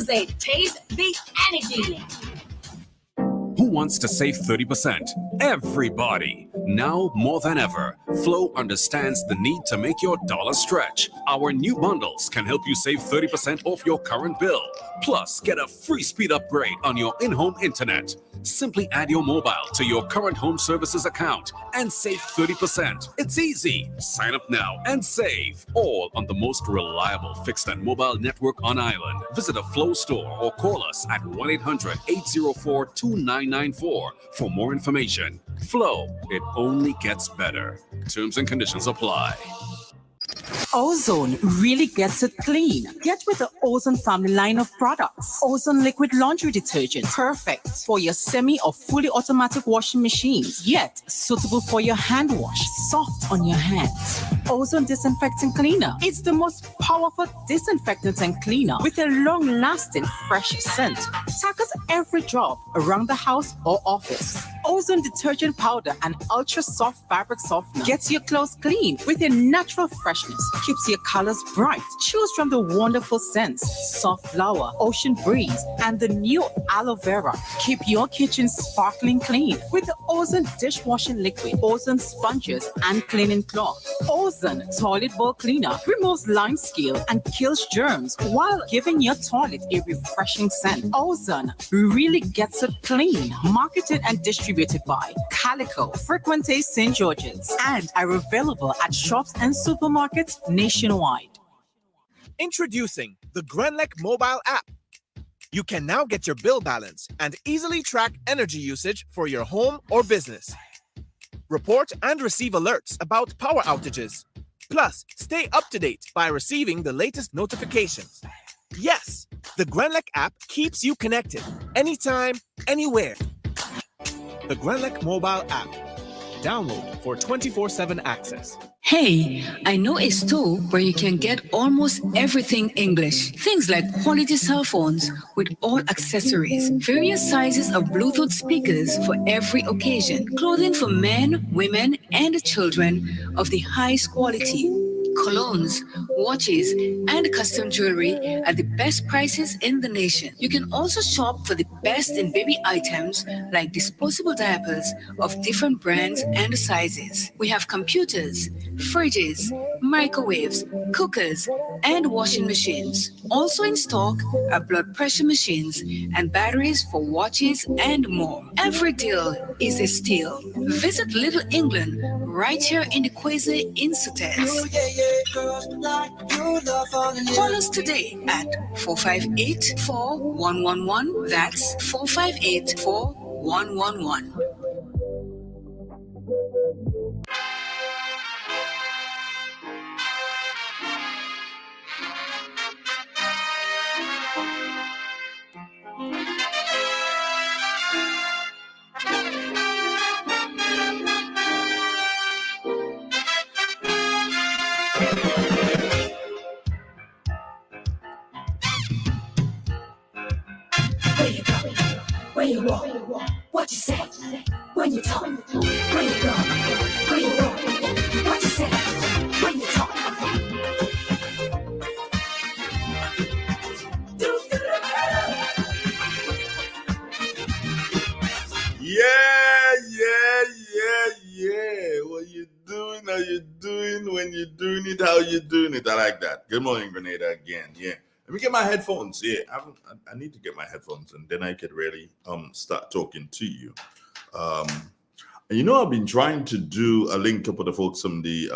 They taste the energy. Who wants to save 30%? Everybody. Now more than ever, Flow understands the need to make your dollar stretch. Our new bundles can help you save 30% off your current bill. Plus, get a free speed upgrade on your in-home internet. Simply add your mobile to your current home services account and save 30%. It's easy. Sign up now and save. All on the most reliable fixed and mobile network on island. Visit a Flow store or call us at 1-800-804-2994 for more information. Flow, it only gets better. Terms and conditions apply. Ozone really gets it clean. Get with the Ozone family line of products. Ozone liquid laundry detergent, perfect for your semi or fully automatic washing machines, yet suitable for your hand wash, soft on your hands. Ozone disinfecting cleaner. It's the most powerful disinfectant and cleaner with a long-lasting fresh scent. Tackles every job around the house or office. Ozone detergent powder and ultra soft fabric softener gets your clothes clean with a natural freshness. Keeps your colors bright. Choose from the wonderful scents, soft flower, ocean breeze, and the new aloe vera. Keep your kitchen sparkling clean with the Ozone dishwashing liquid, Ozone sponges, and cleaning cloth. Ozone toilet bowl cleaner removes lime scale and kills germs while giving your toilet a refreshing scent. Ozone really gets it clean. Marketed and distributed by Calico, Frequente St. George's, and are available at shops and supermarkets nationwide. Introducing the Grenlec mobile app. You can now get your bill balance and easily track energy usage for your home or business. Report and receive alerts about power outages. Plus, stay up to date by receiving the latest notifications. Yes, the Grenlec app keeps you connected anytime, anywhere. The Grenlec mobile app. Download for 24/7 access. Hey, I know a store where you can get almost everything English. Things like quality cell phones with all accessories, various sizes of Bluetooth speakers for every occasion, clothing for men, women, and children of the highest quality, colognes, watches, and custom jewelry at the best prices in the nation. You can also shop for the best in baby items like disposable diapers of different brands and sizes. We have computers, fridges, microwaves, cookers, and washing machines. Also in stock are blood pressure machines and batteries for watches and more. Every deal is a steal. Visit Little England right here in the Quasi Insutes. Call us today at 458-4111. That's 458-4111. Where you walk, what you say, when you talk, where you go, what you say, when you talk. Yeah. What you doing? How you doing? When you doing it? How you doing it? I like that. Good morning, Grenada, again. Yeah. Let me get my headphones. Yeah, I need to get my headphones, and then I could really start talking to you. And you know, I've been trying to do a link up with the folks from the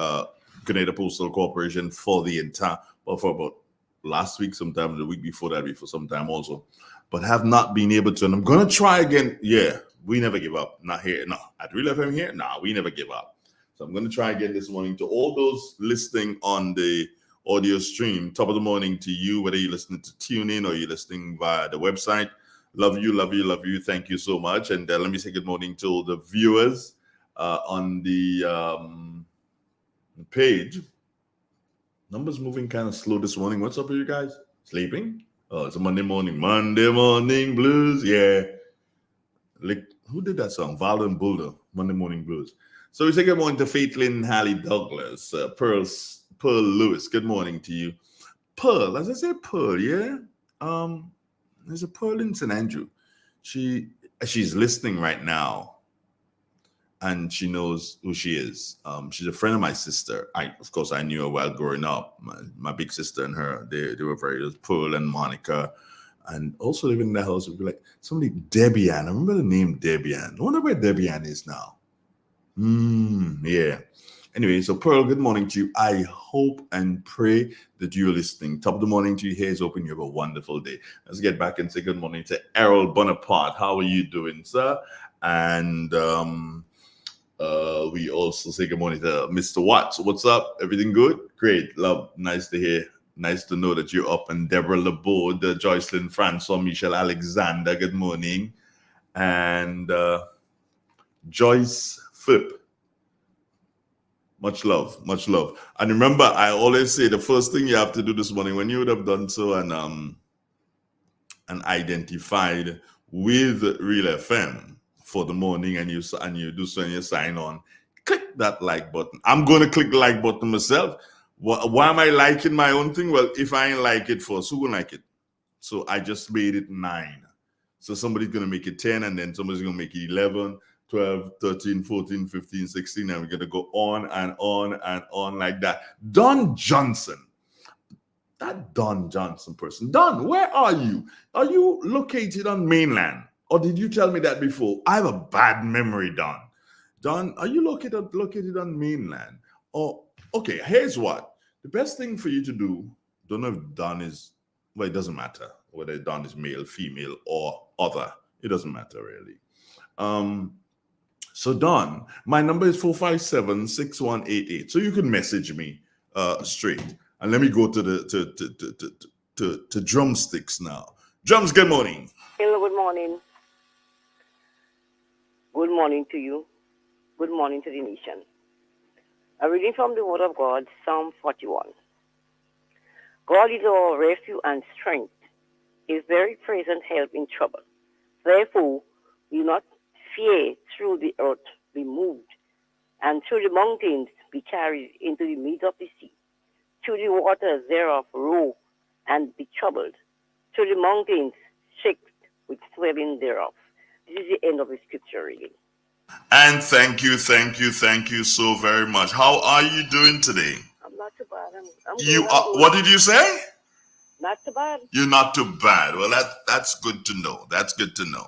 Grenada Postal Corporation for the entire, well, for about last week, sometime the week before that, before some time also, but have not been able to. And I'm gonna try again. Yeah, we never give up. Not here. No, at Real FM here. Nah, we never give up. So I'm gonna try again this morning to all those listening on the audio stream. Top of the morning to you, whether you're listening to TuneIn or you're listening via the website. Love you, love you, love you. Thank you so much. And let me say good morning to the viewers on the page. Numbers moving kind of slow this morning. What's up with you guys? Sleeping? Oh, it's a Monday morning. Monday morning blues. Yeah. Like, who did that song? Val and Boulder, Monday Morning Blues. So we say good morning to Faithlin Hallie Douglas, Pearl Lewis. Good morning to you. Pearl, as I say, Pearl, yeah? There's a Pearl in St. Andrew. She's listening right now, and she knows who she is. She's a friend of my sister. Of course, I knew her well growing up. My big sister and her, they were very close. Pearl and Monica, and also living in the house would be like somebody Debbie Ann. I remember the name Debbie Ann. I wonder where Debbie Ann is now. Yeah. Anyway, so Pearl, good morning to you. I hope and pray that you're listening. Top of the morning to you. Here's hoping you have a wonderful day. Let's get back and say good morning to Errol Bonaparte. How are you doing, sir? And we also say good morning to Mr. Watts. What's up? Everything good? Great. Love. Nice to hear. Nice to know that you're up. And Deborah Lebeau, Joycelyn Francois, Michelle Alexander, good morning. And Joyce Flip. Much love, much love. And remember, I always say the first thing you have to do this morning, when you would have done so and identified with Real FM for the morning, and you do so and you sign on, click that like button. I'm going to click the like button myself. Why am I liking my own thing? Well, if I ain't like it first, who will like it? So I just made it 9. So somebody's going to make it 10, and then somebody's going to make it 11. 12, 13, 14, 15, 16, and we're going to go on and on and on like that. Don Johnson. That Don Johnson person. Don, where are you? Are you located on mainland? Or did you tell me that before? I have a bad memory, Don. Don, are you located on mainland? Oh, okay, here's what. The best thing for you to do, don't know if Don is, well, it doesn't matter whether Don is male, female, or other. It doesn't matter really. So Don, my number is 457-6188. So you can message me straight. And let me go to drumsticks now. Drums, good morning. Hello, good morning. Good morning to you. Good morning to the nation. A reading from the Word of God, Psalm 41. God is our refuge and strength, a very present help in trouble. Therefore, do not fear through the earth be moved, and through the mountains be carried into the midst of the sea. Through the waters thereof roar and be troubled. Through the mountains shake with swelling thereof. This is the end of the scripture reading. And thank you so very much. How are you doing today? I'm not too bad. I'm you good. are. What did you say? Not too bad. You're not too bad. Well, that's good to know. That's good to know.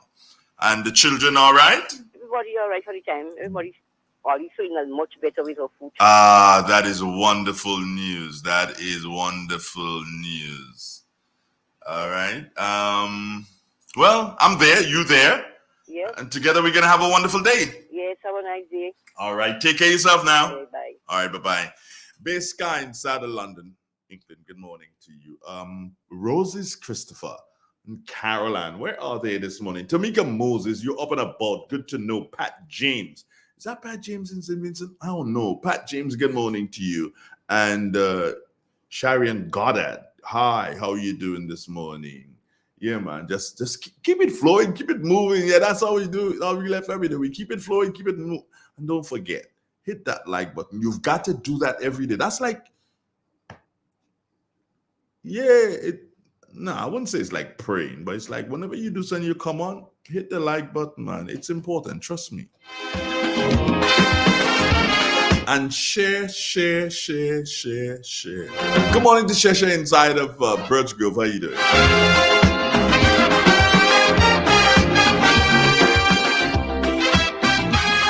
And the children all right? Everybody all right for the time. Everybody's feeling much better with our food. Ah, that is wonderful news. That is wonderful news. All right. Well, I'm there. You there? Yes. And together we're going to have a wonderful day. Yes, have a nice day. All right. Take care of yourself now. Okay, bye. All right. Bye-bye. Bay Sky inside of London, England. Good morning to you. Roses Christopher and Caroline, where are they this morning? Tamika Moses, you're up and about. Good to know. Pat James. Is that Pat James in St. Vincent? I don't know. Pat James, good morning to you. And Sharian Goddard, hi, how are you doing this morning? Yeah, man, just keep it flowing, keep it moving. Yeah, that's how we do it. How we left every day. We keep it flowing, keep it moving. And don't forget, hit that like button. You've got to do that every day. That's like, I wouldn't say it's like praying, but it's like whenever you do something, you come on, hit the like button, man. It's important, trust me. And share. Good morning to Shesha inside of Birch Grove. How you doing?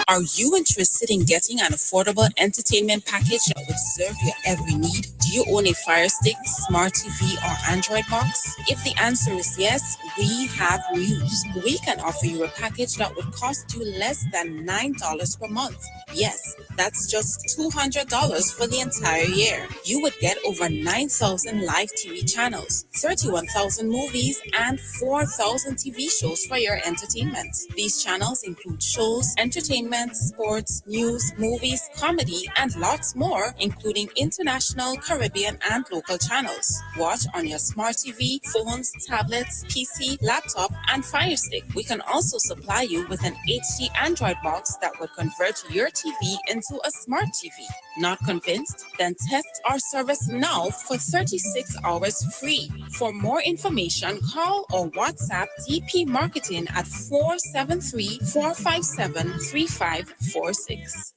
Are you interested in getting an affordable entertainment package that would serve your every need? Do you own a Fire Stick, Smart TV, or Android box? If the answer is yes, we have news. We can offer you a package that would cost you less than $9 per month. Yes, that's just $200 for the entire year. You would get over 9,000 live TV channels, 31,000 movies, and 4,000 TV shows for your entertainment. These channels include shows, entertainment, events, sports, news, movies, comedy, and lots more, including international, Caribbean, and local channels. Watch on your smart TV, phones, tablets, PC, laptop, and Fire Stick. We can also supply you with an HD Android box that would convert your TV into a smart TV. Not convinced? Then test our service now for 36 hours free. For more information, call or WhatsApp DP Marketing at 473-457-3546.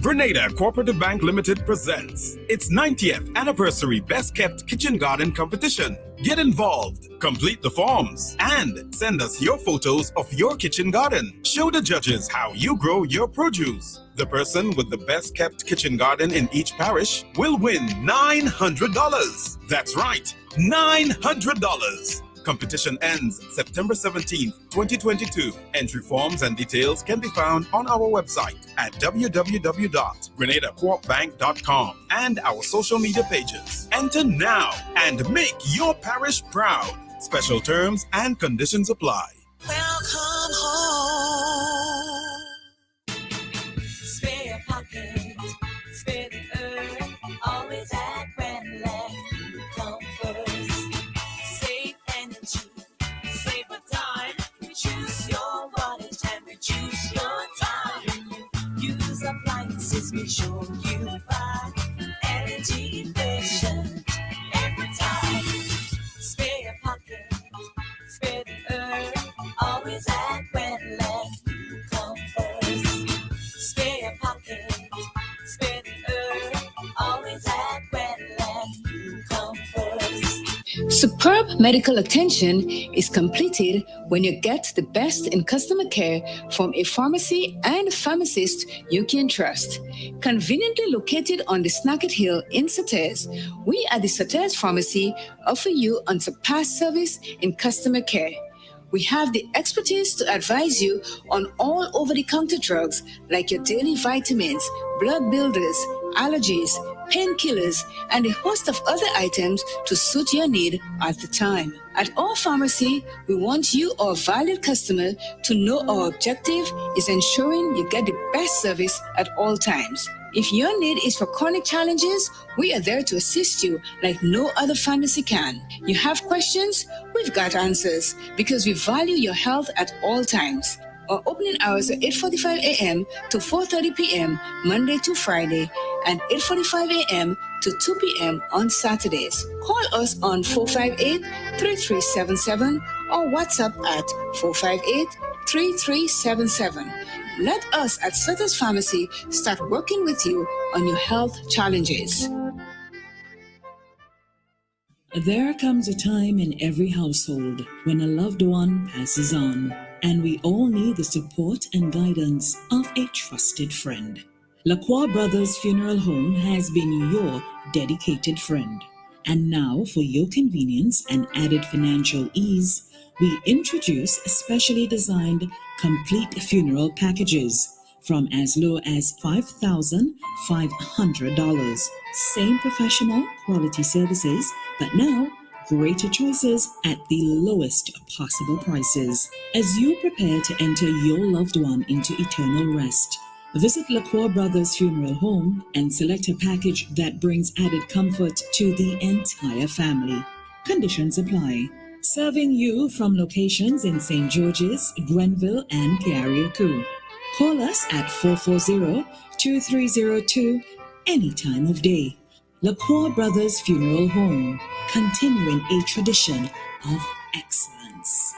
Grenada Cooperative Bank Limited presents its 90th anniversary Best Kept Kitchen Garden Competition. Get involved, complete the forms, and send us your photos of your kitchen garden. Show the judges how you grow your produce. The person with the best kept kitchen garden in each parish will win $900. That's right, $900. Competition ends September 17th, 2022. Entry forms and details can be found on our website at www.grenadacoopbank.com and our social media pages. Enter now and make your parish proud. Special terms and conditions apply. Welcome home. Spare your pocket, spare the earth. Always at Grandland, you come first. Save energy, save a dime. Reduce your wattage and reduce your time. When you use appliances, make sure you buy energy efficient every time. Spare your pocket, spare the earth. Always at Grandland, you come first. Spare your pocket, spare the earth. Always at Grandland, you come first. Superb medical attention is completed when you get the best in customer care from a pharmacy and pharmacist you can trust. Conveniently located on the Snacket Hill in Sates, we at the Sates Pharmacy offer you unsurpassed service in customer care. We have the expertise to advise you on all over-the-counter drugs like your daily vitamins, blood builders, allergies, painkillers, and a host of other items to suit your need at the time. At our pharmacy, we want you, our valued customer, to know our objective is ensuring you get the best service at all times. If your need is for chronic challenges, we are there to assist you like no other pharmacy can. You have questions? We've got answers because we value your health at all times. Our opening hours are 8:45 a.m. to 4:30 p.m. Monday to Friday and 8:45 a.m. to 2 p.m. on Saturdays. Call us on 458-3377 or WhatsApp at 458-3377. Let us at Sutters Pharmacy start working with you on your health challenges. There comes a time in every household when a loved one passes on, and we all need the support and guidance of a trusted friend. Lacroix Brothers Funeral Home has been your dedicated friend. And now, for your convenience and added financial ease, we introduce specially designed complete funeral packages from as low as $5,500. Same professional quality services, but now greater choices at the lowest possible prices. As you prepare to enter your loved one into eternal rest, visit Lacroix Brothers Funeral Home and select a package that brings added comfort to the entire family. Conditions apply. Serving you from locations in St. George's, Grenville, and Carriacou. Call us at 440-2302 any time of day. Lacroix Brothers Funeral Home, continuing a tradition of excellence.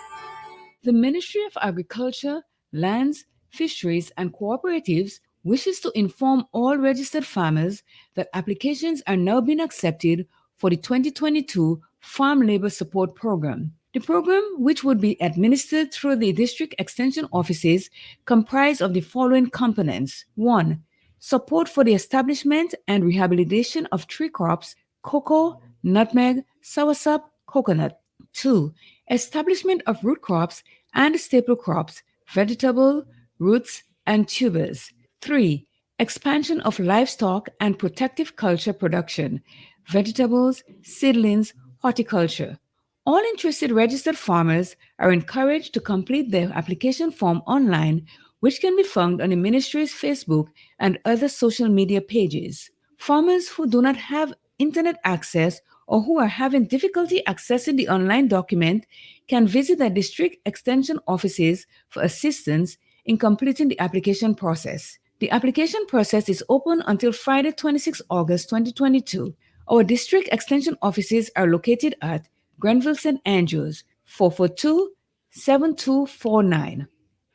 The Ministry of Agriculture, Lands, Fisheries, and Cooperatives wishes to inform all registered farmers that applications are now being accepted for the 2022 Farm Labor Support Program. The program, which would be administered through the district extension offices, comprise of the following components. 1. Support for the establishment and rehabilitation of tree crops, cocoa, nutmeg, soursop, coconut. 2. Establishment of root crops and staple crops, vegetable, roots, and tubers. 3. Expansion of livestock and protective culture production, vegetables, seedlings, horticulture. All interested registered farmers are encouraged to complete their application form online, which can be found on the ministry's Facebook and other social media pages. Farmers who do not have internet access or who are having difficulty accessing the online document can visit their district extension offices for assistance in completing the application process. The application process is open until Friday, 26 August 2022. Our district extension offices are located at Grenville St. Andrews, 442-7249.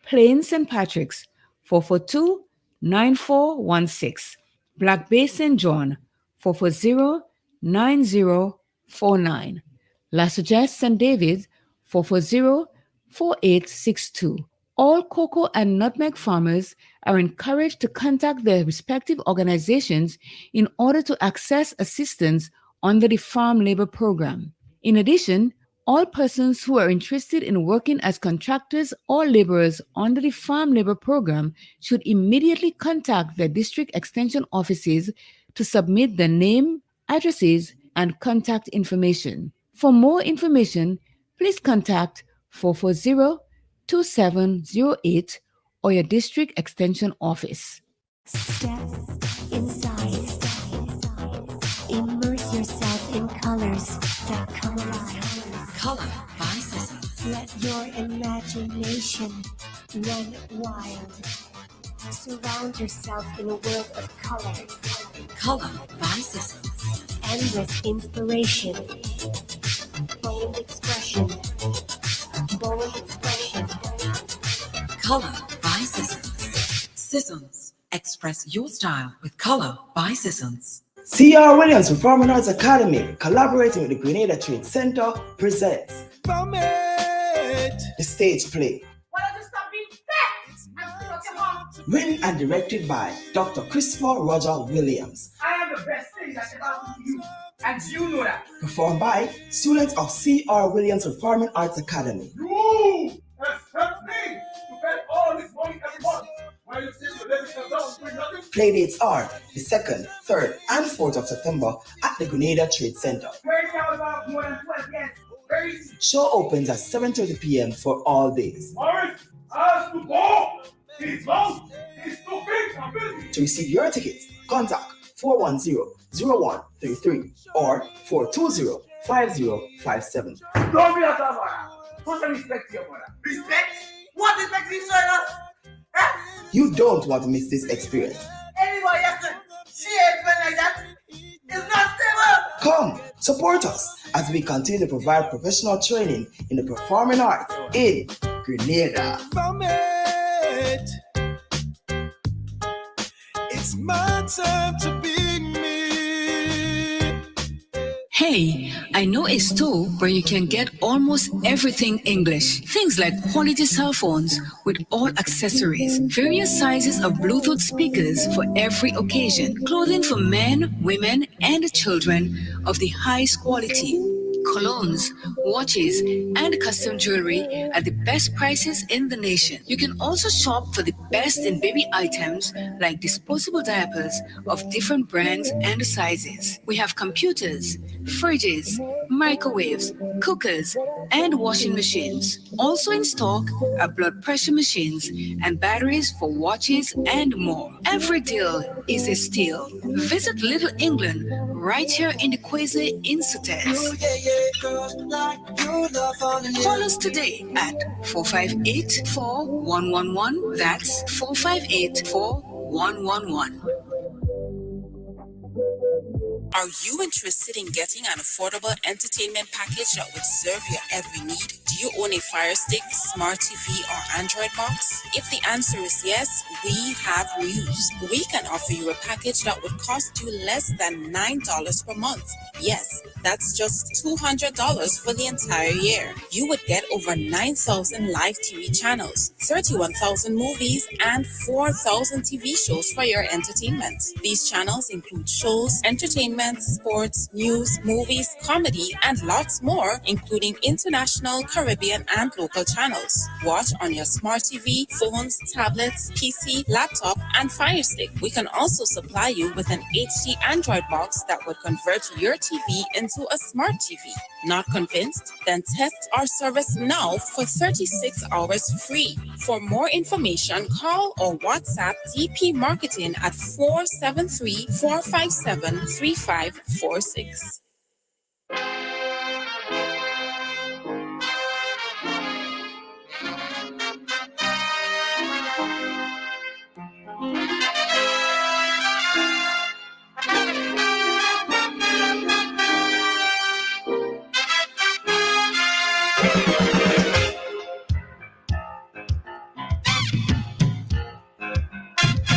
Plain St. Patrick's, 442-9416. Black Bay St. John, 440-9049. La Sagesse St. David's, 440-4862. All cocoa and nutmeg farmers are encouraged to contact their respective organizations in order to access assistance under the Farm Labor Program. In addition, all persons who are interested in working as contractors or laborers under the Farm Labor Program should immediately contact their district extension offices to submit their name, addresses, and contact information. For more information, please contact 440-2708 or your district extension office. Step inside. Immerse yourself in colors that come alive. Color by Seasons. Let your imagination run wild. Surround yourself in a world of color. Color by Seasons. Endless inspiration. Bold expression. Bold expression. Color by Seasons. Seasons. Express your style with Color by Seasons. C.R. Williams Performing Arts Academy, collaborating with the Grenada Trade Center, presents the stage play. Written and directed by Dr. Christopher Roger Williams. I am the best thing that can happen to you, and you know that. Performed by students of C.R. Williams Performing Arts Academy. You expect me to spend all this money every month while you sit your living down doing nothing? Playdates are the 2nd, 3rd, and 4th of September at the Grenada Trade Center. More than 12 years. Crazy. Show opens at 7:30 p.m. for all days. Morris has to go. His mouth is too big and busy. To receive your tickets, contact 410-0133 or 420-5057. Don't be a mother. Put some respect to your mother. Respect? What respect is this? You don't want to miss this experience. Anybody else see it like that? It's not stable. Come, support us as we continue to provide professional training in the performing arts in Grenada. It's my time to be me. Hey, I know a store where you can get almost everything English. Things like quality cell phones with all accessories, various sizes of Bluetooth speakers for every occasion, clothing for men, women, and children of the highest quality, colognes, watches, and custom jewelry at the best prices in the nation. You can also shop for the best in baby items like disposable diapers of different brands and sizes. We have computers, fridges, microwaves, cookers, and washing machines. Also in stock are blood pressure machines and batteries for watches and more. Every deal is a steal. Visit Little England right here in the Quasi in Sutez. Call us today at 458-4111. That's 458-4111. Are you interested in getting an affordable entertainment package that would serve your every need? Do you own a Fire Stick, Smart TV, or Android box? If the answer is yes, we have news. We can offer you a package that would cost you less than $9 per month. Yes, that's just $200 for the entire year. You would get over 9,000 live TV channels, 31,000 movies, and 4,000 TV shows for your entertainment. These channels include shows, entertainment, sports, news, movies, comedy, and lots more, including international, Caribbean and local channels. Watch on your smart TV, phones, tablets, PC, laptop, and Fire Stick. We can also supply you with an HD Android box that would convert your TV into a smart TV. Not convinced? Then test our service now for 36 hours free. For more information, call or WhatsApp DP Marketing at 473-457-3546.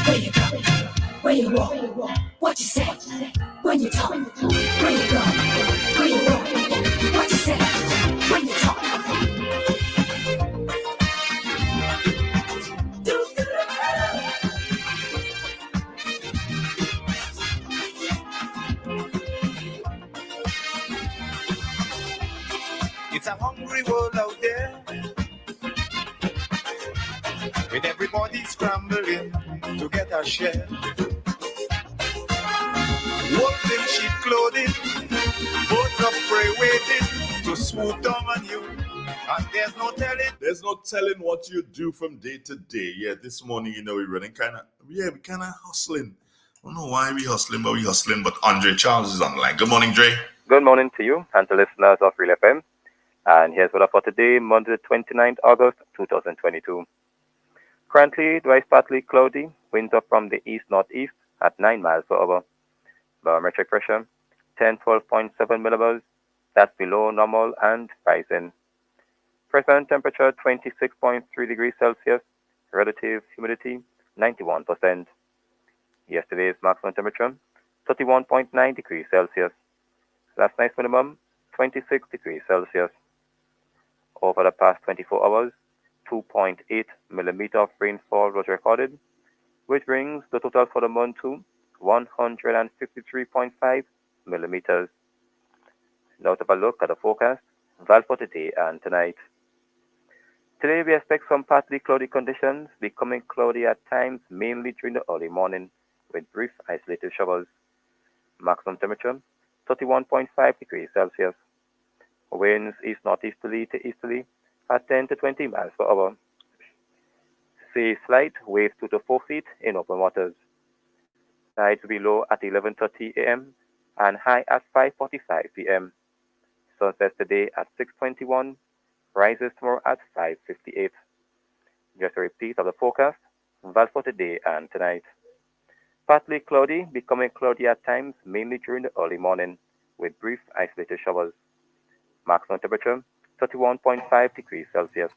Where you go? Where you walk? What you say? When you talk? Where you go? Where you walk? What you say? When you talk? It's a hungry world out there, with everybody scrambling to get a share. Wolves in sheep clothing, boats of prey waiting to swoop down on you. And there's no telling what you do from day to day. Yeah, this morning, we're running we kind of hustling. I don't know why we hustling, but we hustling. But Andre Charles is on the line. Good morning, Dre. Good morning to you and to listeners of Real FM. And here's weather for today, Monday, 29th August, 2022. Currently, dry, partly cloudy, winds up from the east-northeast at 9 miles per hour. Barometric pressure, 1012.7 millibars. That's below normal and rising. Present temperature, 26.3 degrees Celsius. Relative humidity, 91%. Yesterday's maximum temperature, 31.9 degrees Celsius. Last night's minimum, 26 degrees Celsius. Over the past 24 hours, 2.8 millimeter of rainfall was recorded, which brings the total for the month to 153.5 millimeters. Now to have a look at the forecast, value for today and tonight. Today we expect some partly cloudy conditions, becoming cloudy at times, mainly during the early morning, with brief isolated showers. Maximum temperature, 31.5 degrees Celsius. Winds east-northeasterly to easterly at 10 to 20 miles per hour. Sea slight, waves 2 to 4 feet in open waters. Tides will be low at 11:30 a.m. and high at 5:45 p.m. Sunset today at 6:21, rises tomorrow at 5:58. Just a repeat of the forecast, value for today and tonight. Partly cloudy, becoming cloudy at times, mainly during the early morning, with brief isolated showers. Maximum temperature, 31.5 degrees Celsius.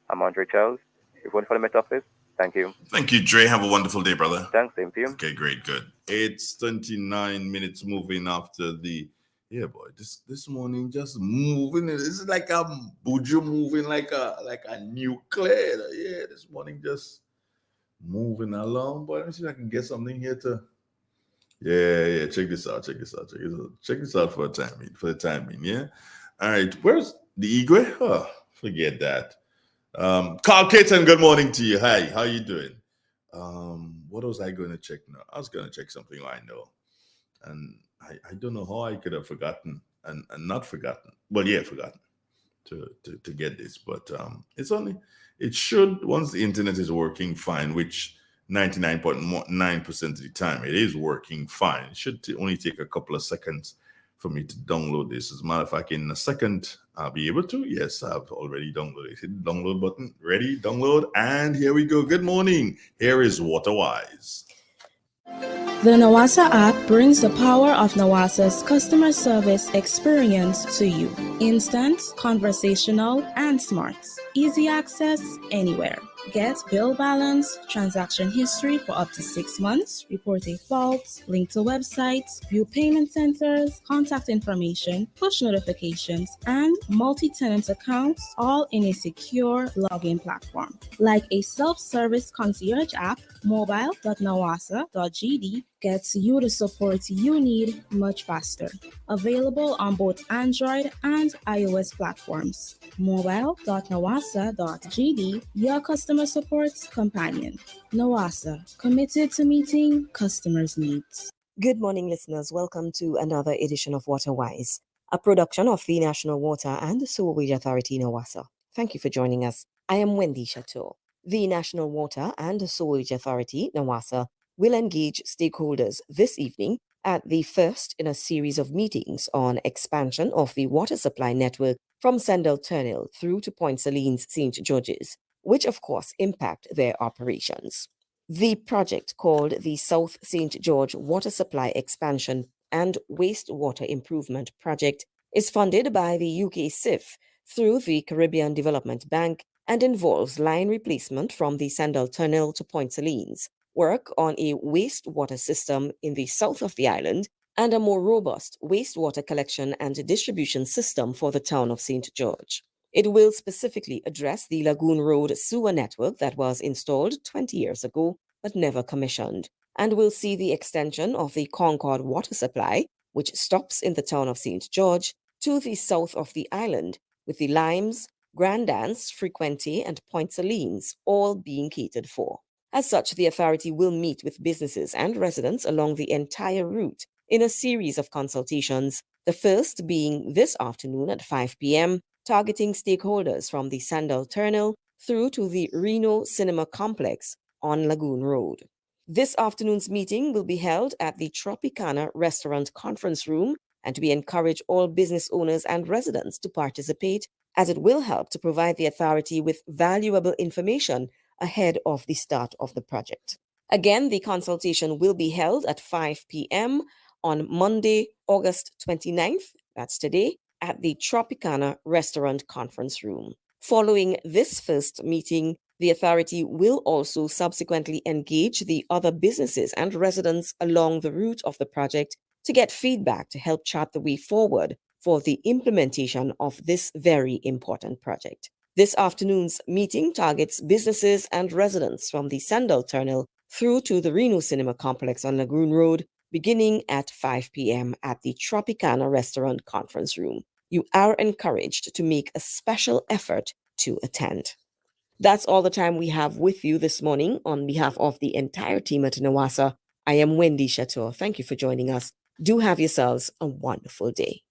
I'm Andre Charles, reporting for the Met Office. Thank you. Thank you, Dre. Have a wonderful day, brother. Thanks, same to you. Okay, great, good. It's 29 minutes moving after the... Yeah, boy, this morning just moving. This is like a buju moving like a nuclear. Yeah, this morning just moving along. Boy, let me see if I can get something here to... Yeah, check this out. Check this out for the timing, yeah? All right, where's the Igwe? Oh, forget that. Carl Caton, good morning to you. Hi, how you doing? What was I going to check now? I was going to check something I know. And I don't know how I could have forgotten and not forgotten. Well, yeah, forgotten to get this. But it should, once the internet is working fine, which 99.9% of the time it is working fine. It should only take a couple of seconds for me to download this. As a matter of fact, in a second, I'll be able to. Yes, I've already downloaded. Hit the download button. Ready, download, and here we go. Good morning. Here is WaterWise. The Nawasa app brings the power of Nawasa's customer service experience to you. Instant, conversational, and smart. Easy access anywhere. Get bill balance, transaction history for up to 6 months, report a fault, link to websites, view payment centers, contact information, push notifications, and multi-tenant accounts, all in a secure login platform. Like a self-service concierge app, mobile.nawasa.gd gets you the support you need much faster. Available on both Android and iOS platforms. Mobile.nawasa.gd, your customer support companion. Nawasa, committed to meeting customers' needs. Good morning, listeners. Welcome to another edition of WaterWise, a production of the National Water and Sewerage Authority, NAWASA. Thank you for joining us. I am Wendy Chateau. The National Water and Sewerage Authority, NAWASA, will engage stakeholders this evening at the first in a series of meetings on expansion of the water supply network from Sandal Turnhill through to Point Salines St. George's, which of course impact their operations. The project, called the South St. George Water Supply Expansion and Wastewater Improvement Project, is funded by the UK CIF through the Caribbean Development Bank and involves line replacement from the Sandal Tunnel to Point Salines, work on a wastewater system in the south of the island, and a more robust wastewater collection and distribution system for the town of St. George. It will specifically address the Lagoon Road sewer network that was installed 20 years ago but never commissioned, and will see the extension of the Concord water supply, which stops in the town of St. George, to the south of the island, with the Limes, Grand Anse, Frequenté, and Point Salines all being catered for. As such, the authority will meet with businesses and residents along the entire route in a series of consultations, the first being this afternoon at 5 p.m., targeting stakeholders from the Sandal Turnhill through to the Reno Cinema Complex on Lagoon Road. This afternoon's meeting will be held at the Tropicana Restaurant Conference Room, and we encourage all business owners and residents to participate, as it will help to provide the authority with valuable information ahead of the start of the project. Again, the consultation will be held at 5 p.m. on Monday, August 29th, that's today, at the Tropicana Restaurant Conference Room. Following this first meeting, the authority will also subsequently engage the other businesses and residents along the route of the project to get feedback to help chart the way forward for the implementation of this very important project. This afternoon's meeting targets businesses and residents from the Sandal Turnhill through to the Reno Cinema Complex on Lagoon Road, beginning at 5 p.m. at the Tropicana Restaurant Conference Room. You are encouraged to make a special effort to attend. That's all the time we have with you this morning. On behalf of the entire team at NAWASA, I am Wendy Chateau. Thank you for joining us. Do have yourselves a wonderful day.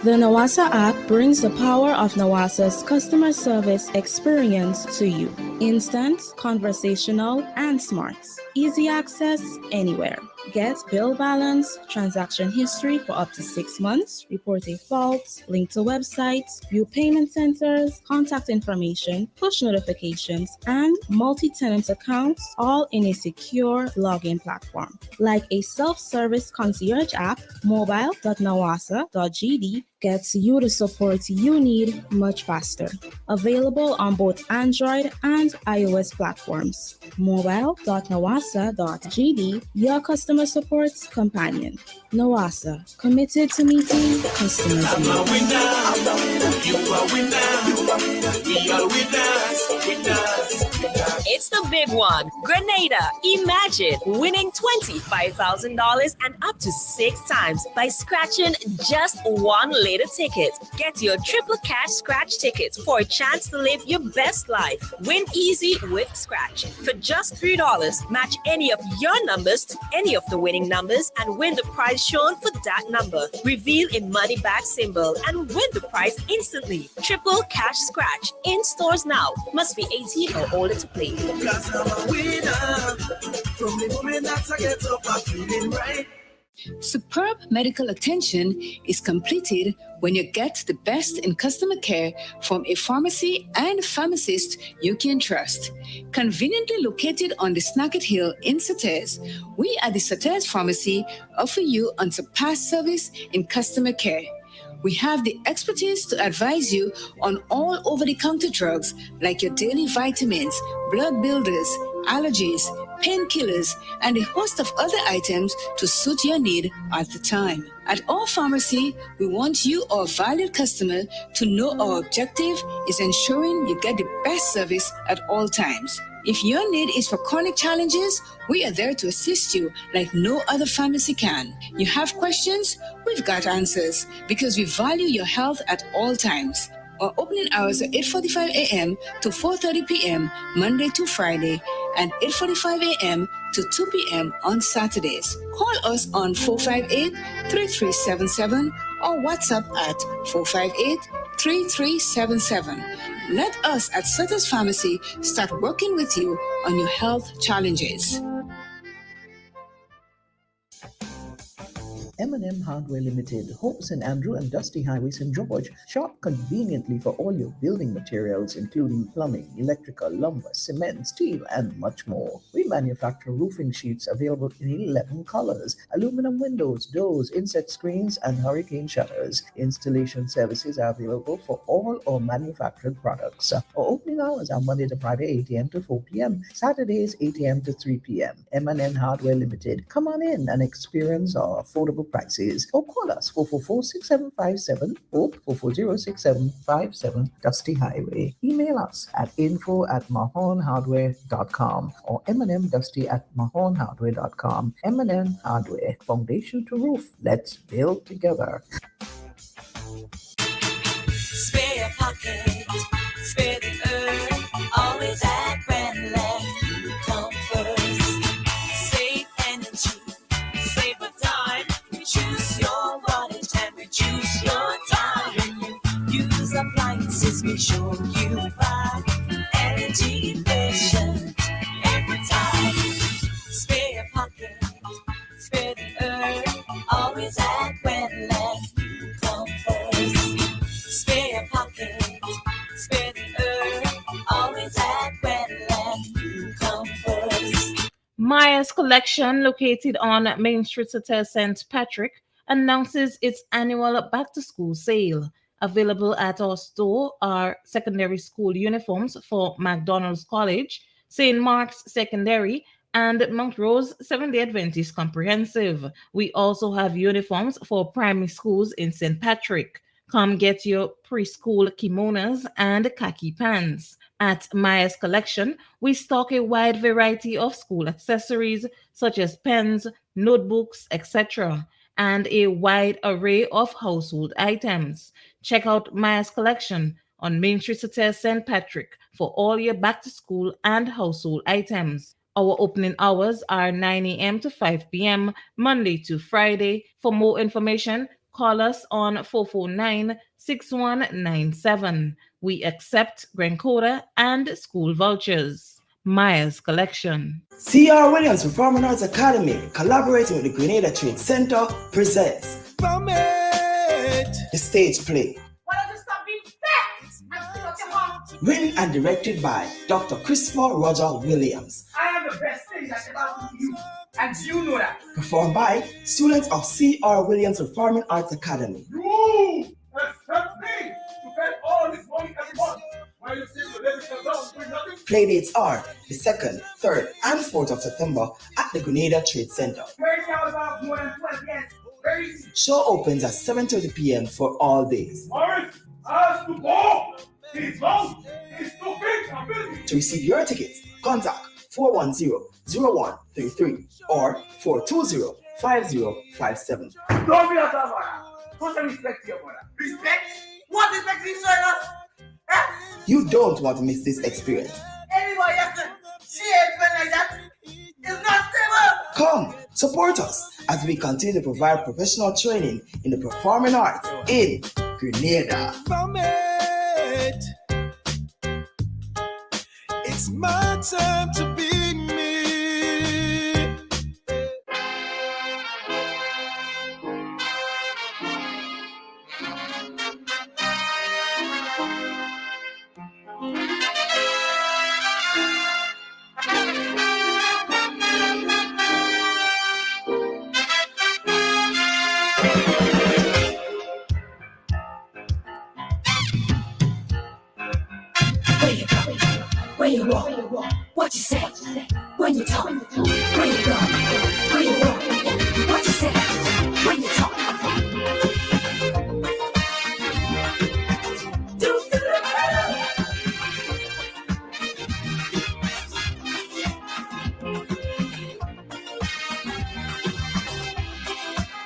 The NAWASA app brings the power of NAWASA's customer service experience to you. Instant, conversational, and smart. Easy access anywhere. Get bill balance, transaction history for up to 6 months, report a fault, link to websites, view payment centers, contact information, push notifications, and multi-tenant accounts, all in a secure login platform. Like a self-service concierge app, mobile.nawasa.gd gets you the support you need much faster. Available on both Android and iOS platforms. Mobile.nawasa.gd, your customer support companion. NAWASA, committed to meeting customers' needs. I'm a winner. You are winner. We are winners. It's the big one. Grenada. Imagine winning $25,000 and up to 6 times by scratching just one little ticket. Get your triple cash scratch tickets for a chance to live your best life. Win easy with Scratch. For just $3, match any of your numbers to any of the winning numbers and win the prize shown for that number. Reveal a money back symbol and win the prize instantly. Triple cash scratch in stores now. Must be 18 or older to play. Cause I'm a winner. From the moment that I get up, I'm feeling right. Superb medical attention is completed when you get the best in customer care from a pharmacy and pharmacist you can trust. Conveniently located on the Snacket Hill in Sauters, we at the Sauters Pharmacy offer you unsurpassed service in customer care. We have the expertise to advise you on all over-the-counter drugs like your daily vitamins, blood builders, allergies, painkillers, and a host of other items to suit your need at the time. At our pharmacy, we want you, our valued customer, to know our objective is ensuring you get the best service at all times. If your need is for chronic challenges, we are there to assist you like no other pharmacy can. You have questions? We've got answers because we value your health at all times. Our opening hours are 8:45 a.m. to 4:30 p.m. Monday to Friday and 8:45 a.m. to 2 p.m. on Saturdays. Call us on 458-3377 or WhatsApp at 458-3377. Let us at Sutter's Pharmacy start working with you on your health challenges. M&M Hardware Limited, Hope St. Andrew and Dusty Highway, St. George. Shop conveniently for all your building materials, including plumbing, electrical, lumber, cement, steel, and much more. We manufacture roofing sheets available in 11 colors, aluminum windows, doors, insect screens, and hurricane shutters. Installation services are available for all our manufactured products. Our opening hours are Monday to Friday, 8 a.m. to 4 p.m., Saturdays, 8 a.m. to 3 p.m. M&M Hardware Limited. Come on in and experience our affordable prices, or call us 444-6757 or 440-6757 Dusty Highway. Email us at info@mahonhardware.com or mnmdusty@mahonhardware.com. M&M Hardware, foundation to roof. Let's build together. Spare your pocket, spare the earth, always at Brandland, you come first. Save energy, save a dime, choose your wattage and reduce your time. When you use appliances, make sure you buy energy efficient every time. Spare your pocket, spare the earth, always at Brandland, you come first. Spare your pocket, spare the earth, always at Brandland, you come first. Maya's Collection, located on Main Street, St. Patrick, announces its annual back-to-school sale. Available at our store are secondary school uniforms for McDonald's College, St. Mark's Secondary, and Mount Rose Seventh-day Adventist Comprehensive. We also have uniforms for primary schools in St. Patrick. Come get your preschool kimonos and khaki pants. At Maya's Collection, we stock a wide variety of school accessories such as pens, notebooks, etc., and a wide array of household items. Check out Maya's Collection on Main Street, St. Patrick for all your back-to-school and household items. Our opening hours are 9 a.m. to 5 p.m., Monday to Friday. For more information, call us on 449-6197. We accept Grand Coda and school vouchers. Maya's Collection. C.R. Williams Performing Arts Academy, collaborating with the Grenada Trade Center, presents the stage play. Why don't you stop being fat and sit up your mouth? Written and directed by Dr. Christopher Roger Williams. I am the best thing that ever happened to you, and you know that. Performed by students of C.R. Williams Performing Arts Academy. You expect me to pay all this money every month while you sit your living down doing nothing? Playdates are the 2nd, 3rd, and 4th of September at the Grenada Trade Center. Right now about more than 12 years. Very easy. Show opens at 7:30 p.m. for all days. Morris has to go. His mouth is too big and busy. To receive your tickets, contact 410-0133 or 420-5057. Don't be a mother. Put some respect to your mother. Respect? What respect is showing us? You don't want to miss this experience. Anybody has to see anything like that? It's not stable. Come, support us as we continue to provide professional training in the performing arts in Grenada. It's my time to be me. Where you go? Where you walk? What you say? When you talk? Where you go? Where you walk? What you say? When you talk?